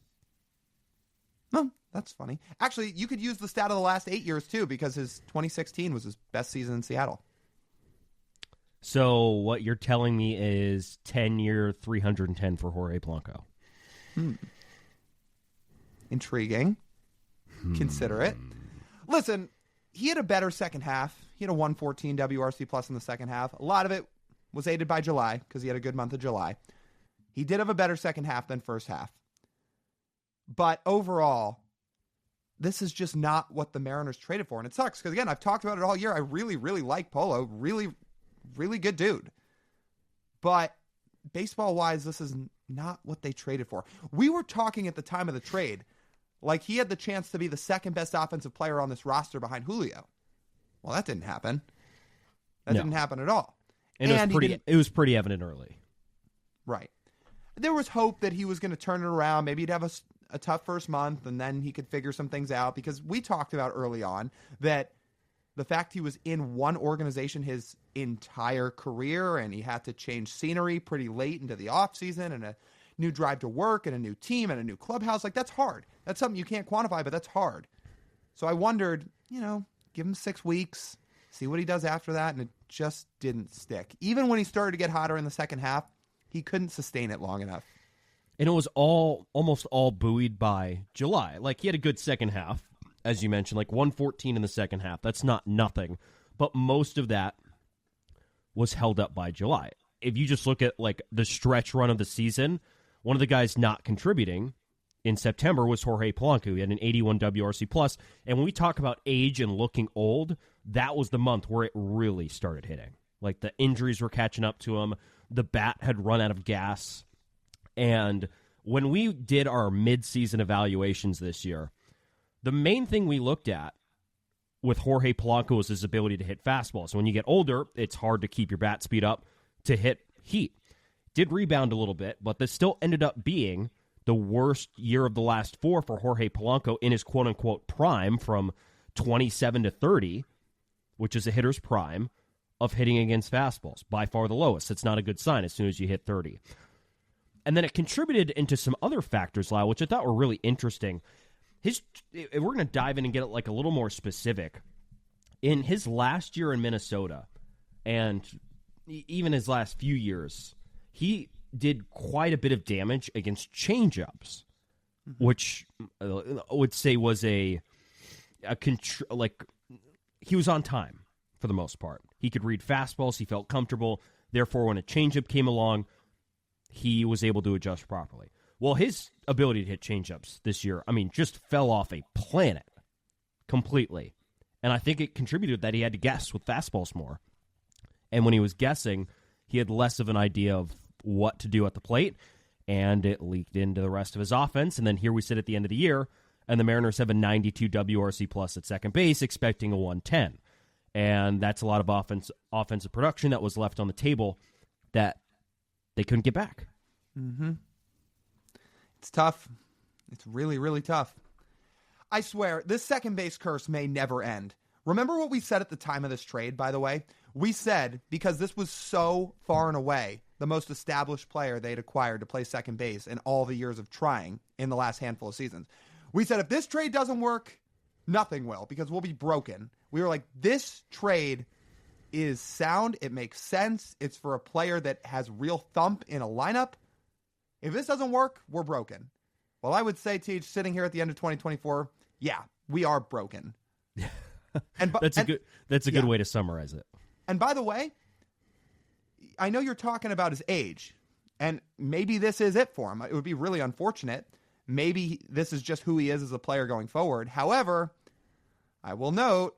No, that's funny. Actually, you could use the stat of the last 8 years too, because his 2016 was his best season in Seattle. So what you're telling me is 10-year 310 for Jorge Polanco. Intriguing. Consider it. Listen, he had a better second half. He had a 114 WRC plus in the second half. A lot of it was aided by July because he had a good month of July. He did have a better second half than first half. But overall, this is just not what the Mariners traded for. And it sucks because, again, I've talked about it all year. I really, really like Polo. Really, really good dude. But baseball-wise, this is not what they traded for. We were talking at the time of the trade like he had the chance to be the second best offensive player on this roster behind Julio. Well, that didn't happen. That didn't happen at all. And it was pretty evident early. Right. There was hope that he was going to turn it around. Maybe he'd have a tough first month, and then he could figure some things out, because we talked about early on that the fact he was in one organization his entire career and he had to change scenery pretty late into the offseason and a new drive to work and a new team and a new clubhouse, like that's hard. That's something you can't quantify, but that's hard. So I wondered, give him 6 weeks, see what he does after that, and it just didn't stick. Even when he started to get hotter in the second half, he couldn't sustain it long enough. And it was almost all buoyed by July. Like, he had a good second half, as you mentioned, like 114 in the second half. That's not nothing. But most of that was held up by July. If you just look at, like, the stretch run of the season, one of the guys not contributing in September was Jorge Polanco. He had an 81 WRC+. And when we talk about age and looking old, that was the month where it really started hitting. Like, the injuries were catching up to him. The bat had run out of gas. And when we did our mid-season evaluations this year, the main thing we looked at with Jorge Polanco was his ability to hit fastballs. So when you get older, it's hard to keep your bat speed up to hit heat. Did rebound a little bit, but this still ended up being the worst year of the last 4 for Jorge Polanco in his quote-unquote prime from 27 to 30, which is a hitter's prime, of hitting against fastballs. By far the lowest. It's not a good sign as soon as you hit 30. And then it contributed into some other factors, Lyle, which I thought were really interesting. We're going to dive in and get it like a little more specific. In his last year in Minnesota, and even his last few years, he did quite a bit of damage against changeups, which I would say was he was on time for the most part. He could read fastballs. He felt comfortable. Therefore, when a changeup came along, he was able to adjust properly. Well, his ability to hit changeups this year, just fell off a planet completely. And I think it contributed that he had to guess with fastballs more. And when he was guessing, he had less of an idea of what to do at the plate, and it leaked into the rest of his offense. And then here we sit at the end of the year, and the Mariners have a 92 WRC+ at second base, expecting a 110. And that's a lot of offensive production that was left on the table that they couldn't get back. Mm-hmm. It's tough. It's really, really tough. I swear, this second base curse may never end. Remember what we said at the time of this trade, by the way? We said, because this was so far and away the most established player they'd acquired to play second base in all the years of trying in the last handful of seasons. We said, if this trade doesn't work, nothing will, because we'll be broken. We were like, this trade is sound. It makes sense. It's for a player that has real thump in a lineup. If this doesn't work, we're broken. Well, I would say, Teach, sitting here at the end of 2024, yeah, we are broken. That's a good way to summarize it. And by the way, I know you're talking about his age, and maybe this is it for him. It would be really unfortunate. Maybe this is just who he is as a player going forward. However, I will note,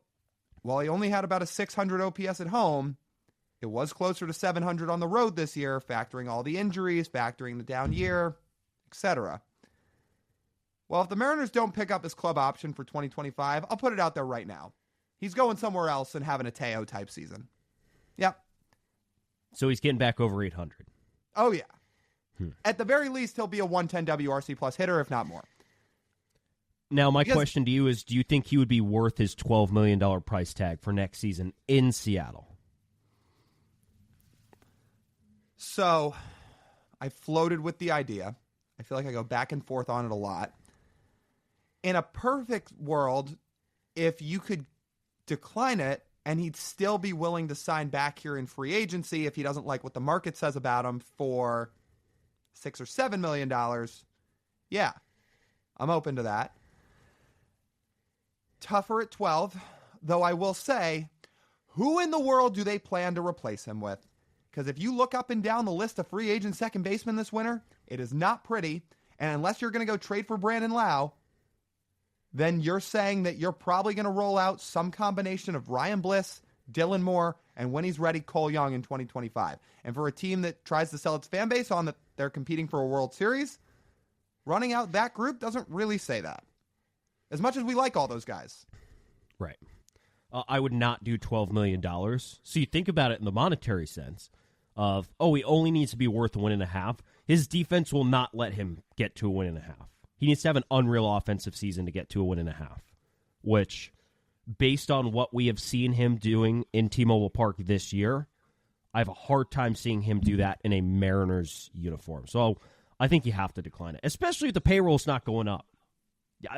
while he only had about a 600 OPS at home, it was closer to 700 on the road this year, factoring all the injuries, factoring the down year, etc. Well, if the Mariners don't pick up his club option for 2025, I'll put it out there right now. He's going somewhere else and having a Teo-type season. Yep. So he's getting back over 800. Oh, yeah. At the very least, he'll be a 110 WRC+ hitter, if not more. Now, my question to you is, do you think he would be worth his $12 million price tag for next season in Seattle? So, I floated with the idea. I feel like I go back and forth on it a lot. In a perfect world, if you could decline it and he'd still be willing to sign back here in free agency if he doesn't like what the market says about him for $6 or $7 million, yeah, I'm open to that. Tougher at 12, though I will say, who in the world do they plan to replace him with? Because if you look up and down the list of free agent second basemen this winter, it is not pretty. And unless you're going to go trade for Brandon Lau, then you're saying that you're probably going to roll out some combination of Ryan Bliss, Dylan Moore, and when he's ready, Cole Young in 2025. And for a team that tries to sell its fan base on that they're competing for a World Series, running out that group doesn't really say that. As much as we like all those guys. Right. I would not do $12 million. So you think about it in the monetary sense of, he only needs to be worth 1.5. His defense will not let him get to a 1.5. He needs to have an unreal offensive season to get to a 1.5, which, based on what we have seen him doing in T-Mobile Park this year, I have a hard time seeing him do that in a Mariners uniform. So I think you have to decline it, especially if the payroll's not going up.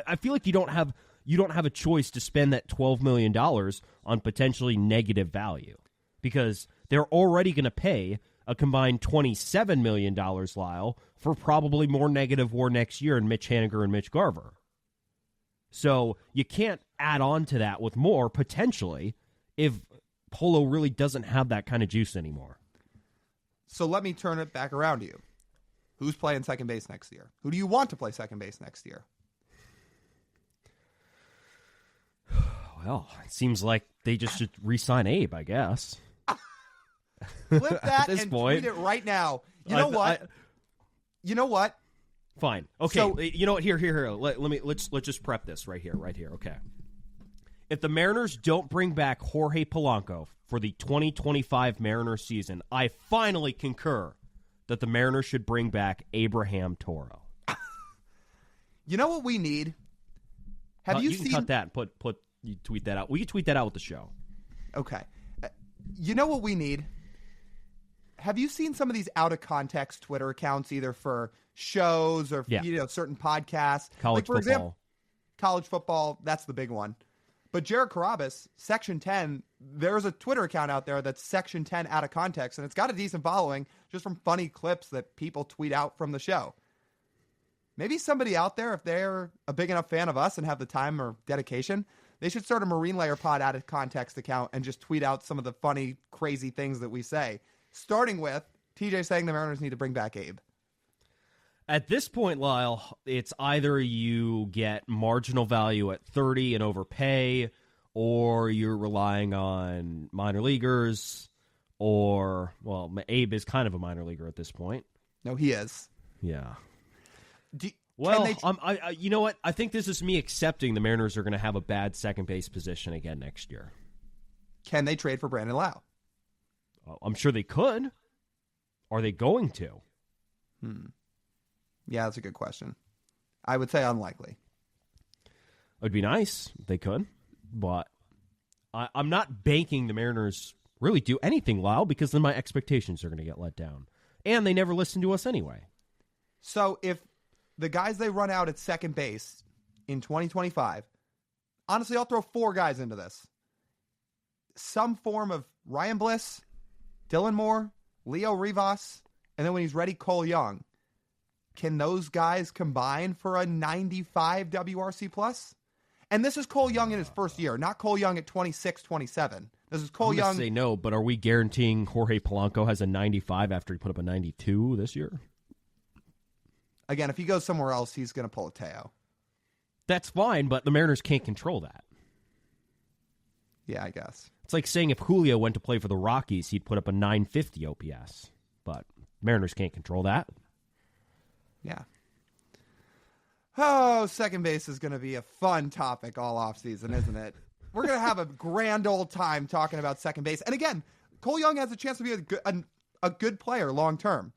I feel like you don't have a choice to spend that $12 million on potentially negative value, because they're already going to pay a combined $27 million, Lyle, for probably more negative WAR next year in Mitch Haniger and Mitch Garver. So you can't add on to that with more, potentially, if Polo really doesn't have that kind of juice anymore. So let me turn it back around to you. Who's playing second base next year? Who do you want to play second base next year? Well, it seems like they just should re-sign Abe, I guess. Flip that and point, tweet it right now. You know what? You know what? Fine. Okay. So, you know what? Here. Let's just prep this right here. Okay. If the Mariners don't bring back Jorge Polanco for the 2025 Mariners season, I finally concur that the Mariners should bring back Abraham Toro. You know what we need? Have you can seen cut that and you tweet that out? We can tweet that out with the show. Okay. You know what we need? Have you seen some of these out of context Twitter accounts, either for shows or certain podcasts? College for football. Example, college football, that's the big one. But Jared Carabas, Section 10, there's a Twitter account out there that's Section 10 out of context, and it's got a decent following just from funny clips that people tweet out from the show. Maybe somebody out there, if they're a big enough fan of us and have the time or dedication, they should start a Marine Layer Pod out of context account and just tweet out some of the funny, crazy things that we say. Starting with TJ saying the Mariners need to bring back Abe. At this point, Lyle, it's either you get marginal value at 30 and overpay, or you're relying on minor leaguers, or, well, Abe is kind of a minor leaguer at this point. No, he is. Yeah. Well, you know what? I think this is me accepting the Mariners are going to have a bad second base position again next year. Can they trade for Brandon Lau? I'm sure they could. Are they going to? Yeah, that's a good question. I would say unlikely. It would be nice if they could, but I'm not banking the Mariners really do anything, Lyle, because then my expectations are going to get let down. And they never listen to us anyway. So if the guys they run out at second base in 2025, honestly, I'll throw 4 guys into this. Some form of Ryan Bliss, Dylan Moore, Leo Rivas, and then when he's ready, Cole Young. Can those guys combine for a 95 WRC plus? And this is Cole Young in his first year, not Cole Young at 26, 27. This is Cole Young. Say no, but are we guaranteeing Jorge Polanco has a 95 after he put up a 92 this year? Again, if he goes somewhere else, he's going to pull a Teo. That's fine, but the Mariners can't control that. Yeah, I guess. It's like saying if Julio went to play for the Rockies, he'd put up a 950 OPS. But Mariners can't control that. Yeah. Oh, second base is going to be a fun topic all offseason, isn't it? We're going to have a grand old time talking about second base. And again, Cole Young has a chance to be a good player long term.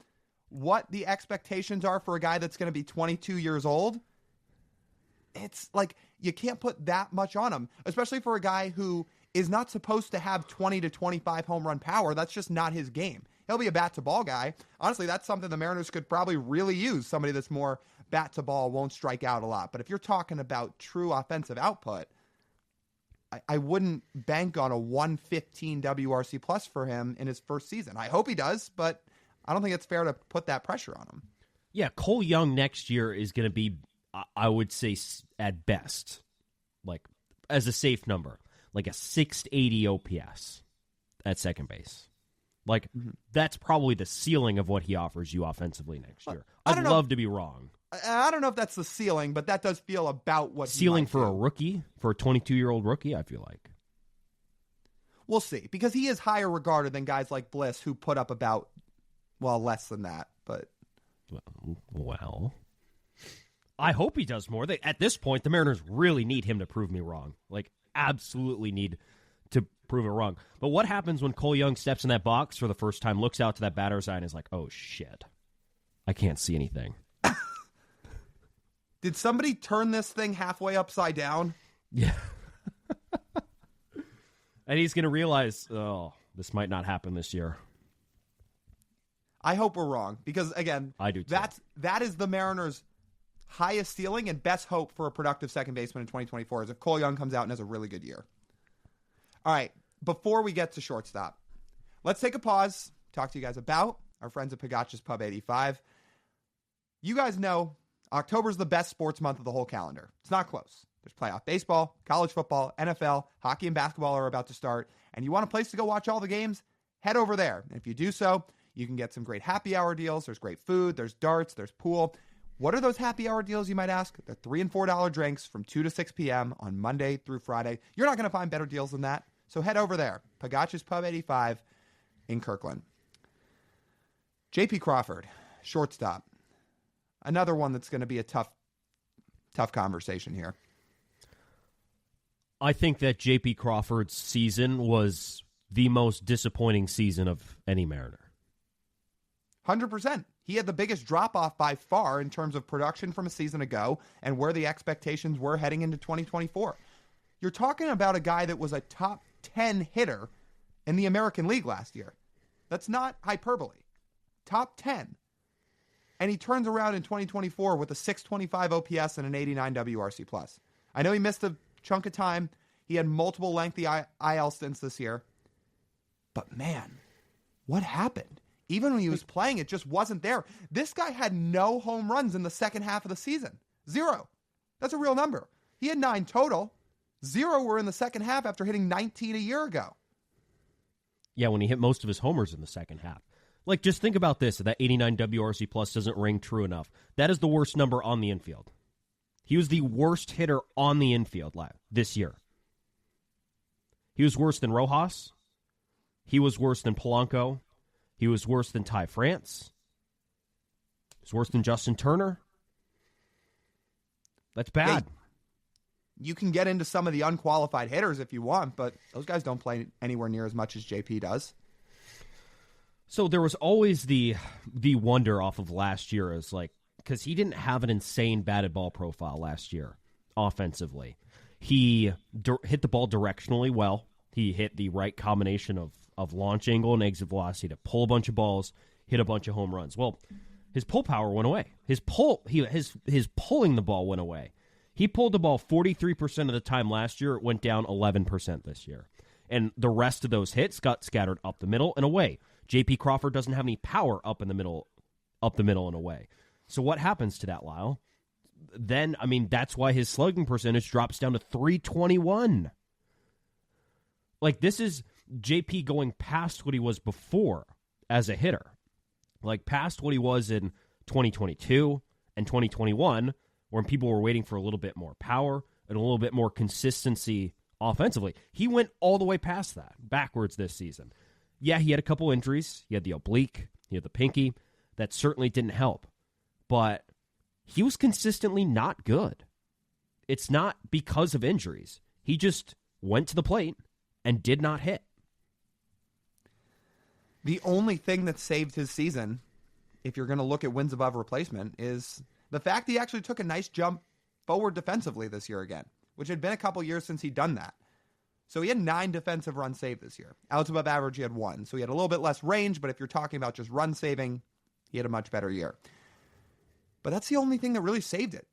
What the expectations are for a guy that's going to be 22 years old, it's like you can't put that much on him, especially for a guy who is not supposed to have 20 to 25 home run power. That's just not his game. He'll be a bat-to-ball guy. Honestly, that's something the Mariners could probably really use, somebody that's more bat-to-ball, won't strike out a lot. But if you're talking about true offensive output, I wouldn't bank on a 115 WRC plus for him in his first season. I hope he does, but I don't think it's fair to put that pressure on him. Yeah, Cole Young next year is going to be, I would say, at best, like as a safe number, like a 680 OPS at second base. Like, that's probably the ceiling of what he offers you offensively next year. I'd love to be wrong. I don't know if that's the ceiling, but that does feel about what ceiling for do. a rookie, for a 22-year-old rookie, I feel like. We'll see, because he is higher regarded than guys like Bliss who put up about, well, less than that. But well, I hope he does more. At this point, the Mariners really need him to prove me wrong. Like, absolutely need to prove it wrong. But what happens when Cole Young steps in that box for the first time, looks out to that batter's eye, and is like, oh, shit, I can't see anything. Did somebody turn this thing halfway upside down? Yeah. And he's going to realize, this might not happen this year. I hope we're wrong because, again, I do too. That is the Mariners' highest ceiling and best hope for a productive second baseman in 2024 is if Cole Young comes out and has a really good year. All right, before we get to shortstop, let's take a pause, talk to you guys about our friends at Pagach's Pub 85. You guys know October's the best sports month of the whole calendar. It's not close. There's playoff baseball, college football, NFL, hockey and basketball are about to start, and you want a place to go watch all the games? Head over there. And if you do so, you can get some great happy hour deals. There's great food, there's darts, there's pool. What are those happy hour deals, you might ask? They're $3 and $4 drinks from 2 to 6 p.m. on Monday through Friday. You're not going to find better deals than that. So head over there. Pagach's Pub 85 in Kirkland. JP Crawford, shortstop. Another one that's going to be a tough conversation here. I think that JP Crawford's season was the most disappointing season of any Mariner. 100%. He had the biggest drop-off by far in terms of production from a season ago and where the expectations were heading into 2024. You're talking about a guy that was a top 10 hitter in the American League last year. That's not hyperbole. Top 10. And he turns around in 2024 with a 625 OPS and an 89 WRC+. I know he missed a chunk of time. He had multiple lengthy IL stints this year. But man, what happened? Even when he was playing, it just wasn't there. This guy had no home runs in the second half of the season. 0. That's a real number. He had 9 total. 0 were in the second half after hitting 19 a year ago. Yeah, when he hit most of his homers in the second half. Like, just think about this. That 89 WRC plus doesn't ring true enough. That is the worst number on the infield. He was the worst hitter on the infield this year. He was worse than Rojas. He was worse than Polanco. He was worse than Ty France. He was worse than Justin Turner. That's bad. You can get into some of the unqualified hitters if you want, but those guys don't play anywhere near as much as JP does. So there was always the wonder off of last year as like, because he didn't have an insane batted ball profile last year offensively. He hit the ball directionally well. He hit the right combination of launch angle and exit velocity to pull a bunch of balls, hit a bunch of home runs. Well, his pull power went away. His pulling the ball went away. He pulled the ball 43% of the time last year. It went down 11% this year. And the rest of those hits got scattered up the middle and away. JP Crawford doesn't have any power up the middle and away. So what happens to that, Lyle? Then, I mean, that's why his slugging percentage drops down to .321. Like, this is JP going past what he was before as a hitter. Like, past what he was in 2022 and 2021, when people were waiting for a little bit more power and a little bit more consistency offensively. He went all the way past that, backwards this season. Yeah, he had a couple injuries. He had the oblique. He had the pinky. That certainly didn't help. But he was consistently not good. It's not because of injuries. He just went to the plate and did not hit. The only thing that saved his season, if you're going to look at wins above replacement, is the fact he actually took a nice jump forward defensively this year again, which had been a couple years since he'd done that. So he had 9 defensive runs saved this year. Outs above average, he had 1. So he had a little bit less range, but if you're talking about just run saving, he had a much better year. But that's the only thing that really saved it.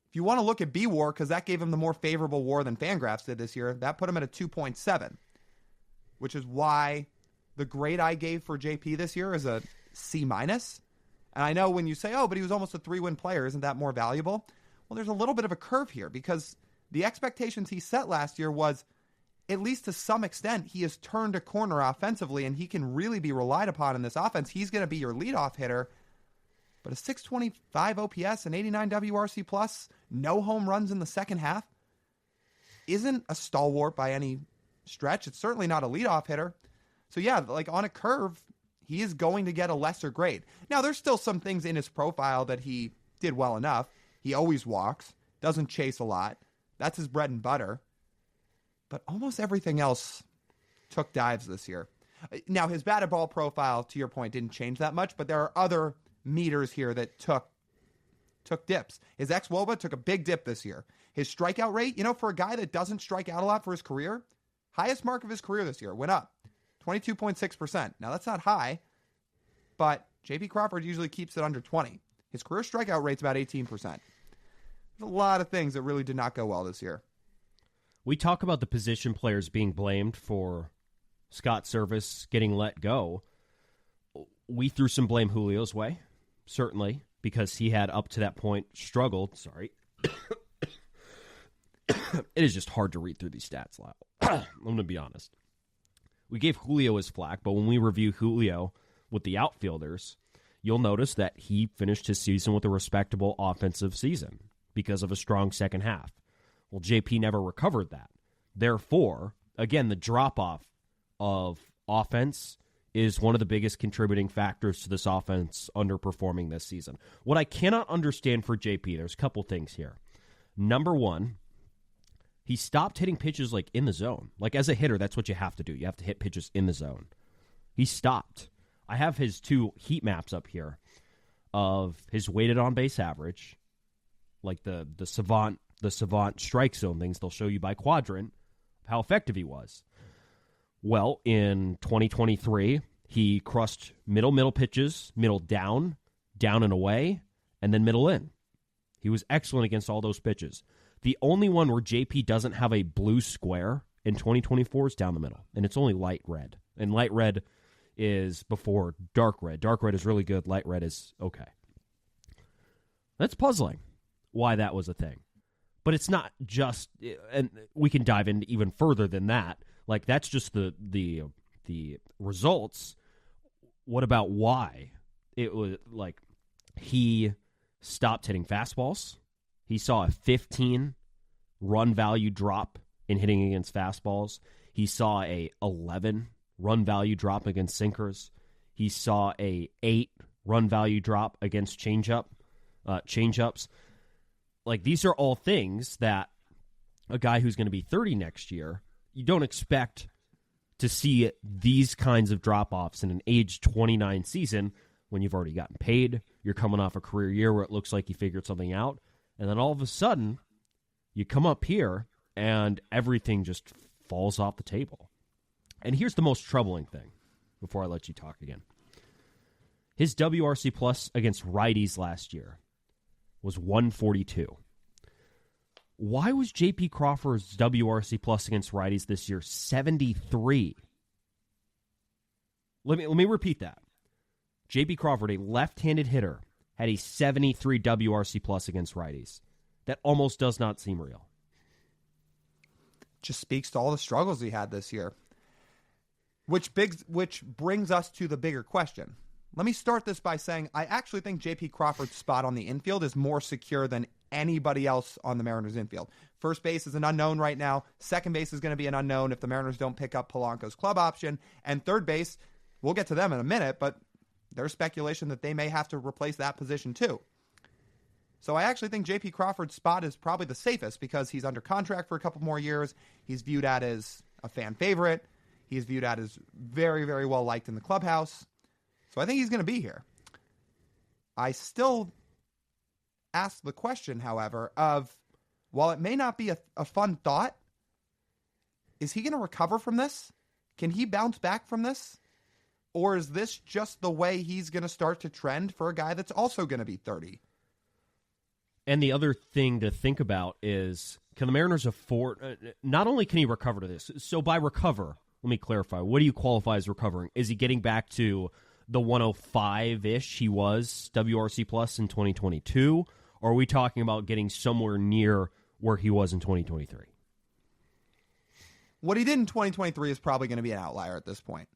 If you want to look at B-WAR, because that gave him the more favorable WAR than Fangraphs did this year, that put him at a 2.7, which is why the grade I gave for JP this year is a C-. And I know when you say, oh, but he was almost a 3-win player, isn't that more valuable? Well, there's a little bit of a curve here because the expectations he set last year was, at least to some extent, he has turned a corner offensively and he can really be relied upon in this offense. He's going to be your leadoff hitter. But a 625 OPS and 89 WRC plus, no home runs in the second half, isn't a stalwart by any stretch. It's certainly not a leadoff hitter. So yeah, like on a curve, he is going to get a lesser grade. Now, there's still some things in his profile that he did well enough. He always walks, doesn't chase a lot. That's his bread and butter. But almost everything else took dives this year. Now, his batted ball profile, to your point, didn't change that much, but there are other meters here that took took dips. His ex-WOBA took a big dip this year. His strikeout rate, for a guy that doesn't strike out a lot for his career, highest mark of his career this year, went up 22.6%. Now, that's not high, but J.P. Crawford usually keeps it under 20. His career strikeout rate's about 18%. There's a lot of things that really did not go well this year. We talk about the position players being blamed for Scott Service getting let go. We threw some blame Julio's way, certainly, because he had up to that point struggled. Sorry. It is just hard to read through these stats, Lyle. I'm going to be honest. We gave Julio his flack, but when we review Julio with the outfielders, you'll notice that he finished his season with a respectable offensive season because of a strong second half. Well, JP never recovered that. Therefore, again, the drop-off of offense is one of the biggest contributing factors to this offense underperforming this season. What I cannot understand for JP, there's a couple things here. Number one, he stopped hitting pitches like in the zone. Like as a hitter, that's what you have to do. You have to hit pitches in the zone. He stopped. I have his two heat maps up here of his weighted on base average, like the savant strike zone things. They'll show you by quadrant how effective he was. Well, in 2023, he crushed middle pitches, middle down and away, and then middle in. He was excellent against all those pitches. The only one where JP doesn't have a blue square in 2024 is down the middle, and it's only light red. And light red is before dark red. Dark red is really good. Light red is okay. That's puzzling why that was a thing. But it's not just, and we can dive into even further than that. Like, that's just the results. What about why? It was like he stopped hitting fastballs. He saw a 15 run value drop in hitting against fastballs. He saw a 11 run value drop against sinkers. He saw a 8 run value drop against changeups. Like, these are all things that a guy who's going to be 30 next year, you don't expect to see these kinds of drop-offs in an age 29 season when you've already gotten paid. You're coming off a career year where it looks like you figured something out. And then all of a sudden, you come up here and everything just falls off the table. And here's the most troubling thing before I let you talk again. His WRC plus against righties last year was 142. Why was J.P. Crawford's WRC plus against righties this year 73? Let me repeat that. J.P. Crawford, a left-handed hitter, had a 73 WRC plus against righties. That almost does not seem real. Just speaks to all the struggles he had this year. Which brings us to the bigger question. Let me start this by saying I actually think J.P. Crawford's spot on the infield is more secure than anybody else on the Mariners infield. First base is an unknown right now. Second base is going to be an unknown if the Mariners don't pick up Polanco's club option. And third base, we'll get to them in a minute, but there's speculation that they may have to replace that position too. So I actually think J.P. Crawford's spot is probably the safest because he's under contract for a couple more years. He's viewed at as a fan favorite. He's viewed at as very, very well liked in the clubhouse. So I think he's going to be here. I still ask the question, however, of while it may not be a fun thought, is he going to recover from this? Can he bounce back from this? Or is this just the way he's going to start to trend for a guy that's also going to be 30? And the other thing to think about is, can the Mariners afford, not only can he recover to this, so by recover, let me clarify, what do you qualify as recovering? Is he getting back to the 105-ish he was WRC plus in 2022? Or are we talking about getting somewhere near where he was in 2023? What he did in 2023 is probably going to be an outlier at this point.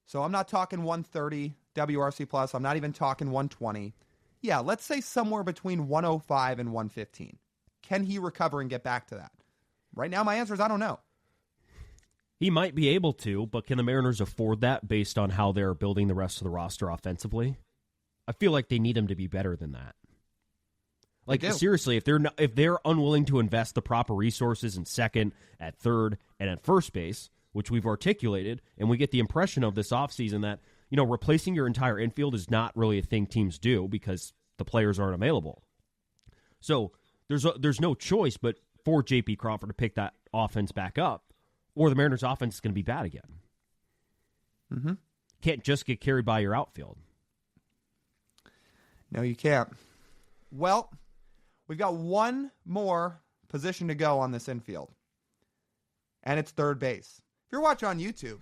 So I'm not talking 130 WRC plus. I'm not even talking 120. Yeah, let's say somewhere between 105 and 115. Can he recover and get back to that? Right now, my answer is I don't know. He might be able to, but can the Mariners afford that based on how they're building the rest of the roster offensively? I feel like they need him to be better than that. Like, seriously, if they're unwilling to invest the proper resources in second, at third, and at first base, which we've articulated, and we get the impression of this offseason that, you know, replacing your entire infield is not really a thing teams do because the players aren't available. So there's no choice but for J.P. Crawford to pick that offense back up, or the Mariners' offense is going to be bad again. Mm-hmm. Can't just get carried by your outfield. No, you can't. Well, we've got one more position to go on this infield, and it's third base. If you're watching on YouTube,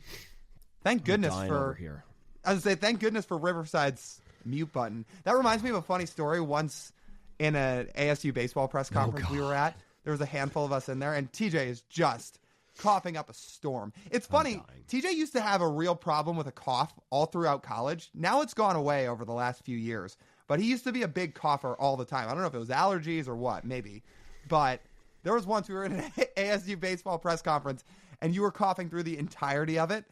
thank goodness for here. I was going to say, thank goodness for Riverside's mute button. That reminds me of a funny story. Once in an ASU baseball press conference we were at, there was a handful of us in there, and TJ is just coughing up a storm. It's funny. TJ used to have a real problem with a cough all throughout college. Now it's gone away over the last few years. But he used to be a big cougher all the time. I don't know if it was allergies or what, maybe. But there was once we were in an ASU baseball press conference, and you were coughing through the entirety of it.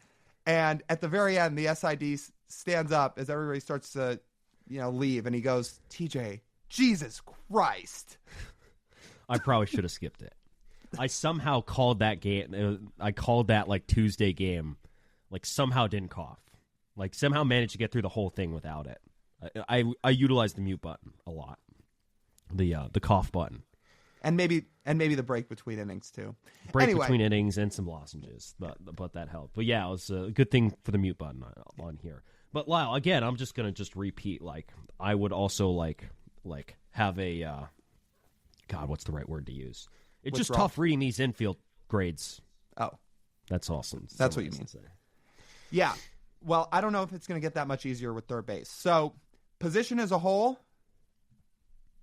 And at the very end, the SID stands up as everybody starts to, leave, and he goes, "TJ, Jesus Christ." I probably should have skipped it. I somehow called that game. I called that Tuesday game, somehow didn't cough. Somehow managed to get through the whole thing without it. I utilized the mute button a lot, the cough button, and maybe the break between innings too. Between innings and some lozenges, but that helped. But yeah, it was a good thing for the mute button on here. But Lyle, again, I'm just gonna repeat. I would also have a God, what's the right word to use? It's just tough reading these infield grades. Oh, that's awesome. That's what you mean. Yeah. Well, I don't know if it's going to get that much easier with third base. So, position as a whole,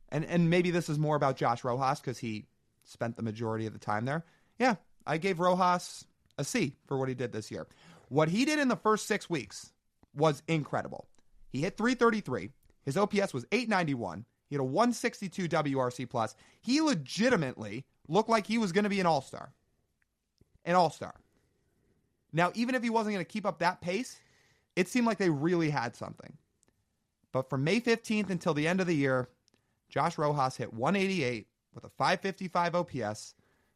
and maybe this is more about Josh Rojas because he spent the majority of the time there. Yeah, I gave Rojas a C for what he did this year. What he did in the first 6 weeks was incredible. He hit .333. His OPS was .891. He had a 162 WRC+. He legitimately looked like he was going to be an all-star. An all-star. Now, even if he wasn't going to keep up that pace, it seemed like they really had something. But from May 15th until the end of the year, Josh Rojas hit 188 with a 555 OPS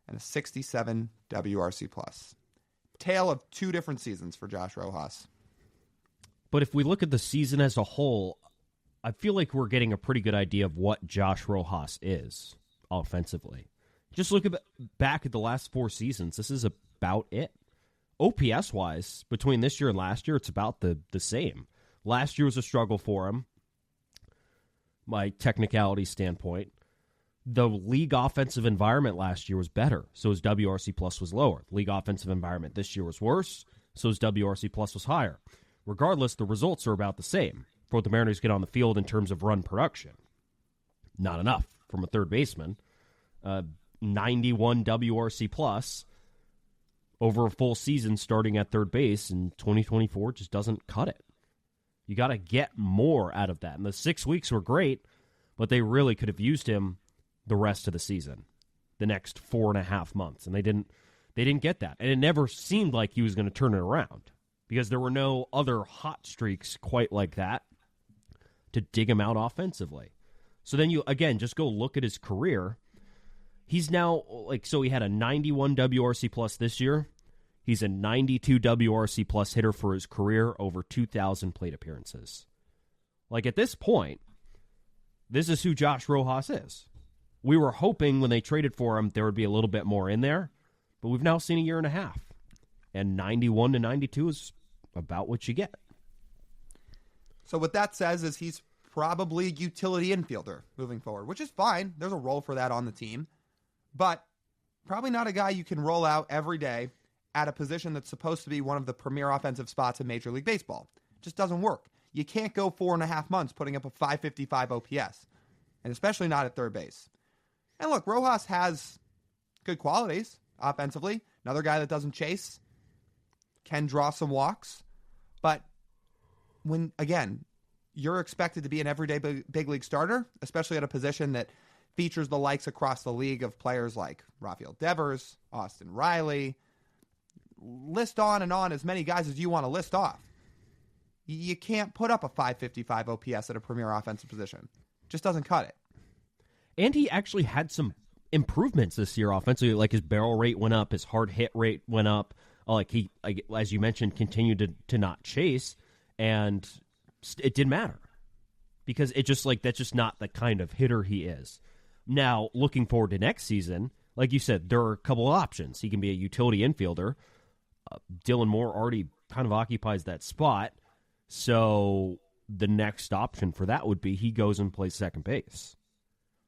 and a 67 WRC+. Tale of two different seasons for Josh Rojas. But if we look at the season as a whole, I feel like we're getting a pretty good idea of what Josh Rojas is offensively. Just look back at the last 4 seasons. This is about it. OPS-wise, between this year and last year, it's about the same. Last year was a struggle for him, my technicality standpoint. The league offensive environment last year was better, so his WRC plus was lower. The league offensive environment this year was worse, so his WRC plus was higher. Regardless, the results are about the same for what the Mariners get on the field in terms of run production. Not enough from a third baseman. 91 WRC plus over a full season starting at third base in 2024 just doesn't cut it. You got to get more out of that. And the 6 weeks were great, but they really could have used him the rest of the season, the next 4.5 months. And they didn't get that. And it never seemed like he was going to turn it around because there were no other hot streaks quite like that to dig him out offensively. So then you, again, just go look at his career. He's now, so he had a 91 WRC plus this year. He's a 92 WRC plus hitter for his career, over 2,000 plate appearances. At this point, this is who Josh Rojas is. We were hoping when they traded for him there would be a little bit more in there, but we've now seen a year and a half. And 91 to 92 is about what you get. So what that says is he's probably a utility infielder moving forward, which is fine. There's a role for that on the team. But probably not a guy you can roll out every day at a position that's supposed to be one of the premier offensive spots in Major League Baseball. It just doesn't work. You can't go 4.5 months putting up a 555 OPS, and especially not at third base. And look, Rojas has good qualities offensively. Another guy that doesn't chase, can draw some walks. But when, again, you're expected to be an everyday big league starter, especially at a position that features the likes across the league of players like Rafael Devers, Austin Riley. List on and on as many guys as you want to list off. You can't put up a 555 OPS at a premier offensive position. Just doesn't cut it. And he actually had some improvements this year offensively. His barrel rate went up, his hard hit rate went up. He, as you mentioned, continued to not chase, and it didn't matter because it just that's just not the kind of hitter he is. Now, looking forward to next season, like you said, there are a couple of options. He can be a utility infielder. Dylan Moore already kind of occupies that spot. So the next option for that would be he goes and plays second base.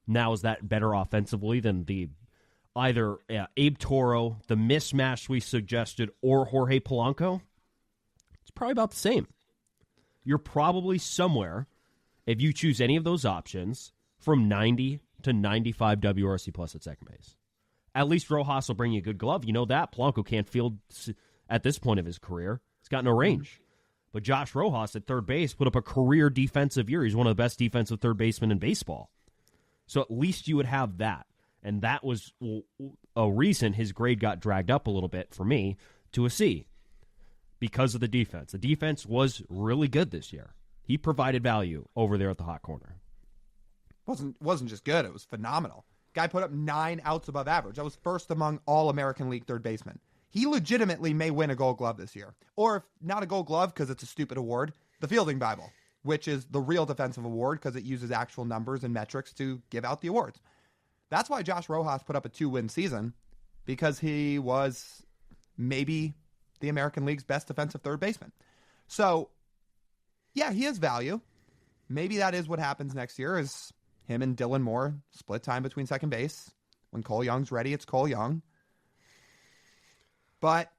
Now, is that better offensively than either Abe Toro, the mismatch we suggested, or Jorge Polanco? It's probably about the same. You're probably somewhere, if you choose any of those options, from 90 to 95 WRC plus at second base. At least Rojas will bring you a good glove. You know that. Polanco can't field at this point of his career. He's got no range. But Josh Rojas at third base put up a career defensive year. He's one of the best defensive third basemen in baseball. So at least you would have that. And that was a reason his grade got dragged up a little bit for me to a C because of the defense. The defense was really good this year. He provided value over there at the hot corner. Wasn't just good. It was phenomenal. Guy put up 9 outs above average. That was first among all American League third basemen. He legitimately may win a Gold Glove this year. Or if not a Gold Glove because it's a stupid award, the Fielding Bible, which is the real defensive award because it uses actual numbers and metrics to give out the awards. That's why Josh Rojas put up a 2-win season, because he was maybe the American League's best defensive third baseman. So, yeah, he has value. Maybe that is what happens next year is him and Dylan Moore split time between second base. When Cole Young's ready, it's Cole Young. But,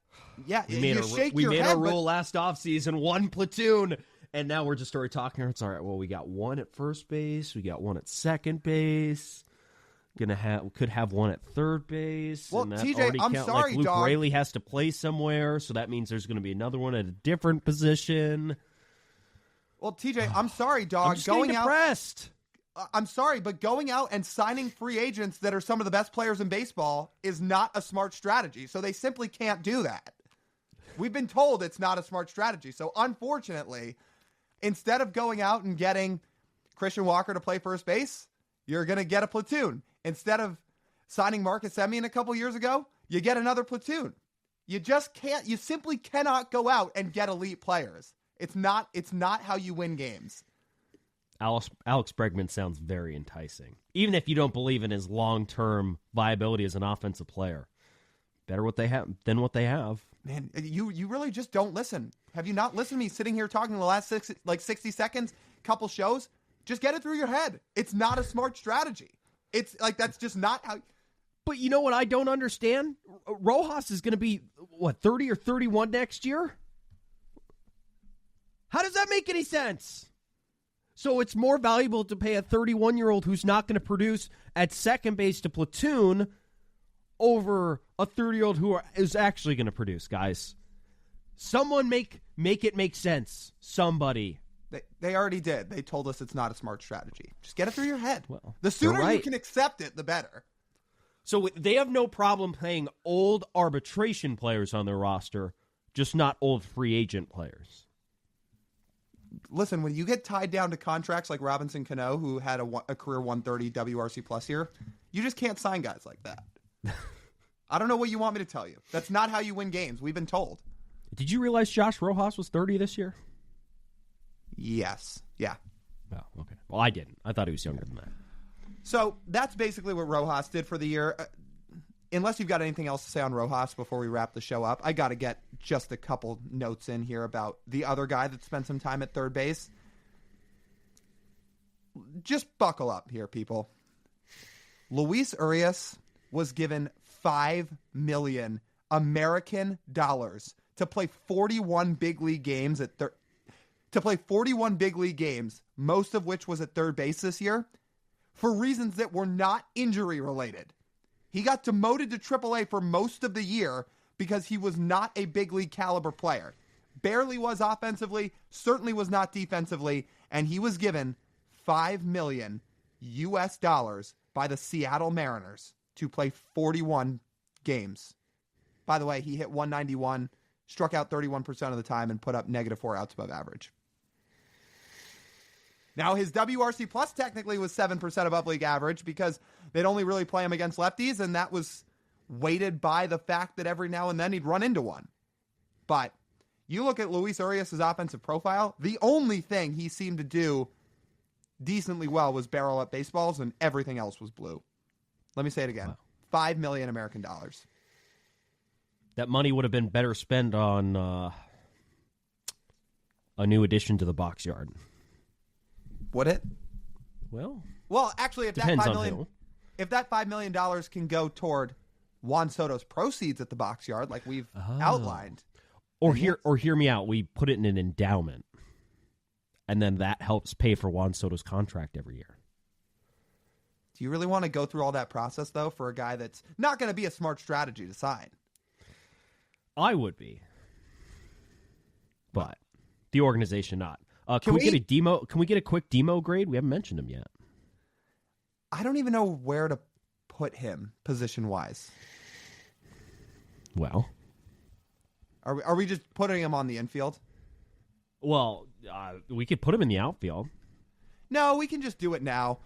yeah, we made a rule last offseason, one platoon, and now we're just already talking. It's all right, well, we got one at first base. We got one at second base. Could have one at third base. Well, TJ, I'm sorry, Luke dog. Raley has to play somewhere, so that means there's going to be another one at a different position. Well, TJ, I'm sorry, dog. I'm just getting depressed. I'm sorry, but going out and signing free agents that are some of the best players in baseball is not a smart strategy. So they simply can't do that. We've been told it's not a smart strategy. So unfortunately, instead of going out and getting Christian Walker to play first base, you're going to get a platoon. Instead of signing Marcus Semien a couple years ago, you get another platoon. You just can't. You simply cannot go out and get elite players. It's not how you win games. Alex Bregman sounds very enticing, even if you don't believe in his long-term viability as an offensive player. Better what they have than what they have. Man, you really just don't listen. Have you not listened to me sitting here talking the last 60 seconds, couple shows? Just get it through your head. It's not a smart strategy. It's like, that's just not how. But you know what I don't understand? Rojas is going to be, 30 or 31 next year? How does that make any sense? So it's more valuable to pay a 31-year-old who's not going to produce at second base to platoon over a 30-year-old who is actually going to produce, guys. Someone make it make sense. Somebody. They already did. They told us it's not a smart strategy. Just get it through your head. Well, the sooner right. you can accept it, the better. So they have no problem playing old arbitration players on their roster, just not old free agent players. Listen, when you get tied down to contracts like Robinson Cano, who had a career 130 WRC plus year, you just can't sign guys like that. I don't know what you want me to tell you. That's not how you win games. We've been told. Did you realize Josh Rojas was 30 this year? Yes. Yeah. Oh, okay. Well, I didn't. I thought he was younger than that. So that's basically what Rojas did for the year. Unless you've got anything else to say on Rojas before we wrap the show up, I got to get just a couple notes in here about the other guy that spent some time at third base. Just buckle up here, people. Luis Urias was given $5 million American dollars to play 41 big league games most of which was at third base this year, for reasons that were not injury related. He got demoted to AAA for most of the year because he was not a big league caliber player. Barely was offensively, certainly was not defensively, and he was given $5 million US by the Seattle Mariners to play 41 games. By the way, he hit 191, struck out 31% of the time, and put up -4 outs above average. Now, his WRC plus technically was 7% above league average because they'd only really play him against lefties, and that was weighted by the fact that every now and then he'd run into one. But you look at Luis Urias' offensive profile, the only thing he seemed to do decently well was barrel up baseballs, and everything else was blue. Let me say it again. Wow. $5 million American dollars. That money would have been better spent on a new addition to the box yard. Would it? Well, actually, if that depends $5 on million, who. if that $5 million can go toward Juan Soto's proceeds at the box yard, like we've outlined, Or hear me out. We put it in an endowment, and then that helps pay for Juan Soto's contract every year. do you really want to go through all that process though for a guy that's not going to be a smart strategy to sign? I would be, but the organization not. Can Can we we- get a demo? Can we get a quick demo grade? We haven't mentioned him yet. I don't even know where to put him position wise. Well, Are we just putting him on the infield? we could put him in the outfield. No, we can just do it now.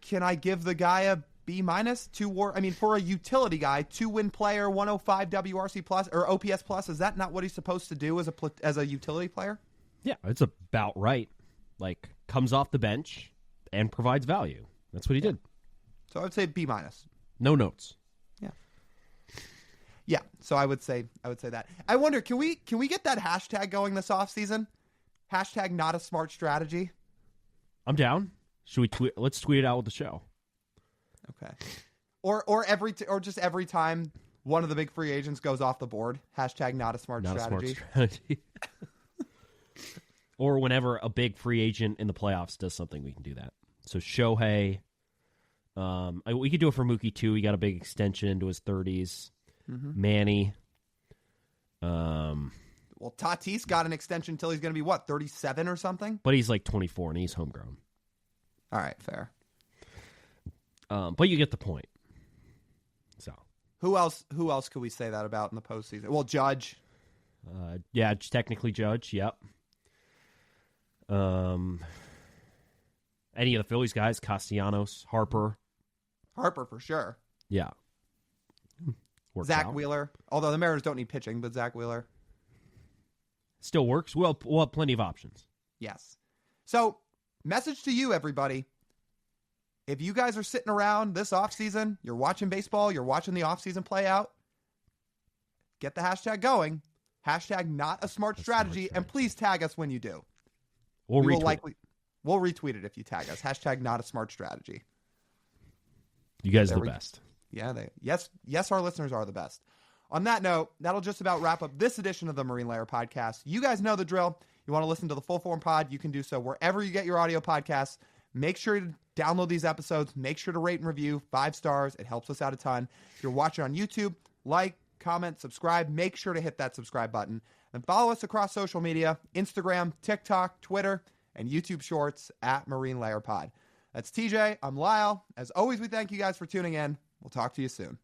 Can I give the guy a B minus? For a utility guy, 2-win player, 105 WRC plus or OPS plus. Is that not what he's supposed to do as a utility player? Yeah, it's about right. Like, comes off the bench and provides value. That's what he did. So I would say B minus. No notes. Yeah. So I would say that. I wonder, can we get that hashtag going this offseason? Hashtag not a smart strategy. I'm down. Should we tweet? Let's tweet it out with the show. Okay. Or just every time one of the big free agents goes off the board, hashtag not a smart Not strategy. a smart strategy. Or whenever a big free agent in the playoffs does something, we can do that. So Shohei, we could do it for Mookie too. He got a big extension into his 30s. Mm-hmm. Manny. Well, Tatis got an extension until he's going to be 37 or something? But he's like 24 and he's homegrown. All right, fair. But you get the point. So Who else could we say that about in the postseason? Well, Judge. yeah, technically Judge. Yep. Any of the Phillies guys, Castellanos, Harper. Harper for sure. Yeah. Works Zach out. Wheeler. Although the Mariners don't need pitching, but Zach Wheeler. Still works. We'll have plenty of options. Yes. So, message to you, everybody. If you guys are sitting around this offseason, you're watching baseball, you're watching the offseason play out, get the hashtag going. Hashtag not a smart strategy, and please tag us when you do. We'll retweet it if you tag us. Hashtag not a smart strategy. You guys are the best. Yeah, yes, our listeners are the best. On that note, that'll just about wrap up this edition of the Marine Layer Podcast. You guys know the drill. You want to listen to the full form pod, you can do so wherever you get your audio podcasts. Make sure to download these episodes. Make sure to rate and review 5 stars. It helps us out a ton. If you're watching on YouTube, like, comment, subscribe. Make sure to hit that subscribe button. And follow us across social media, Instagram, TikTok, Twitter, and YouTube Shorts at Marine Layer Pod. That's TJ. I'm Lyle. As always, we thank you guys for tuning in. We'll talk to you soon.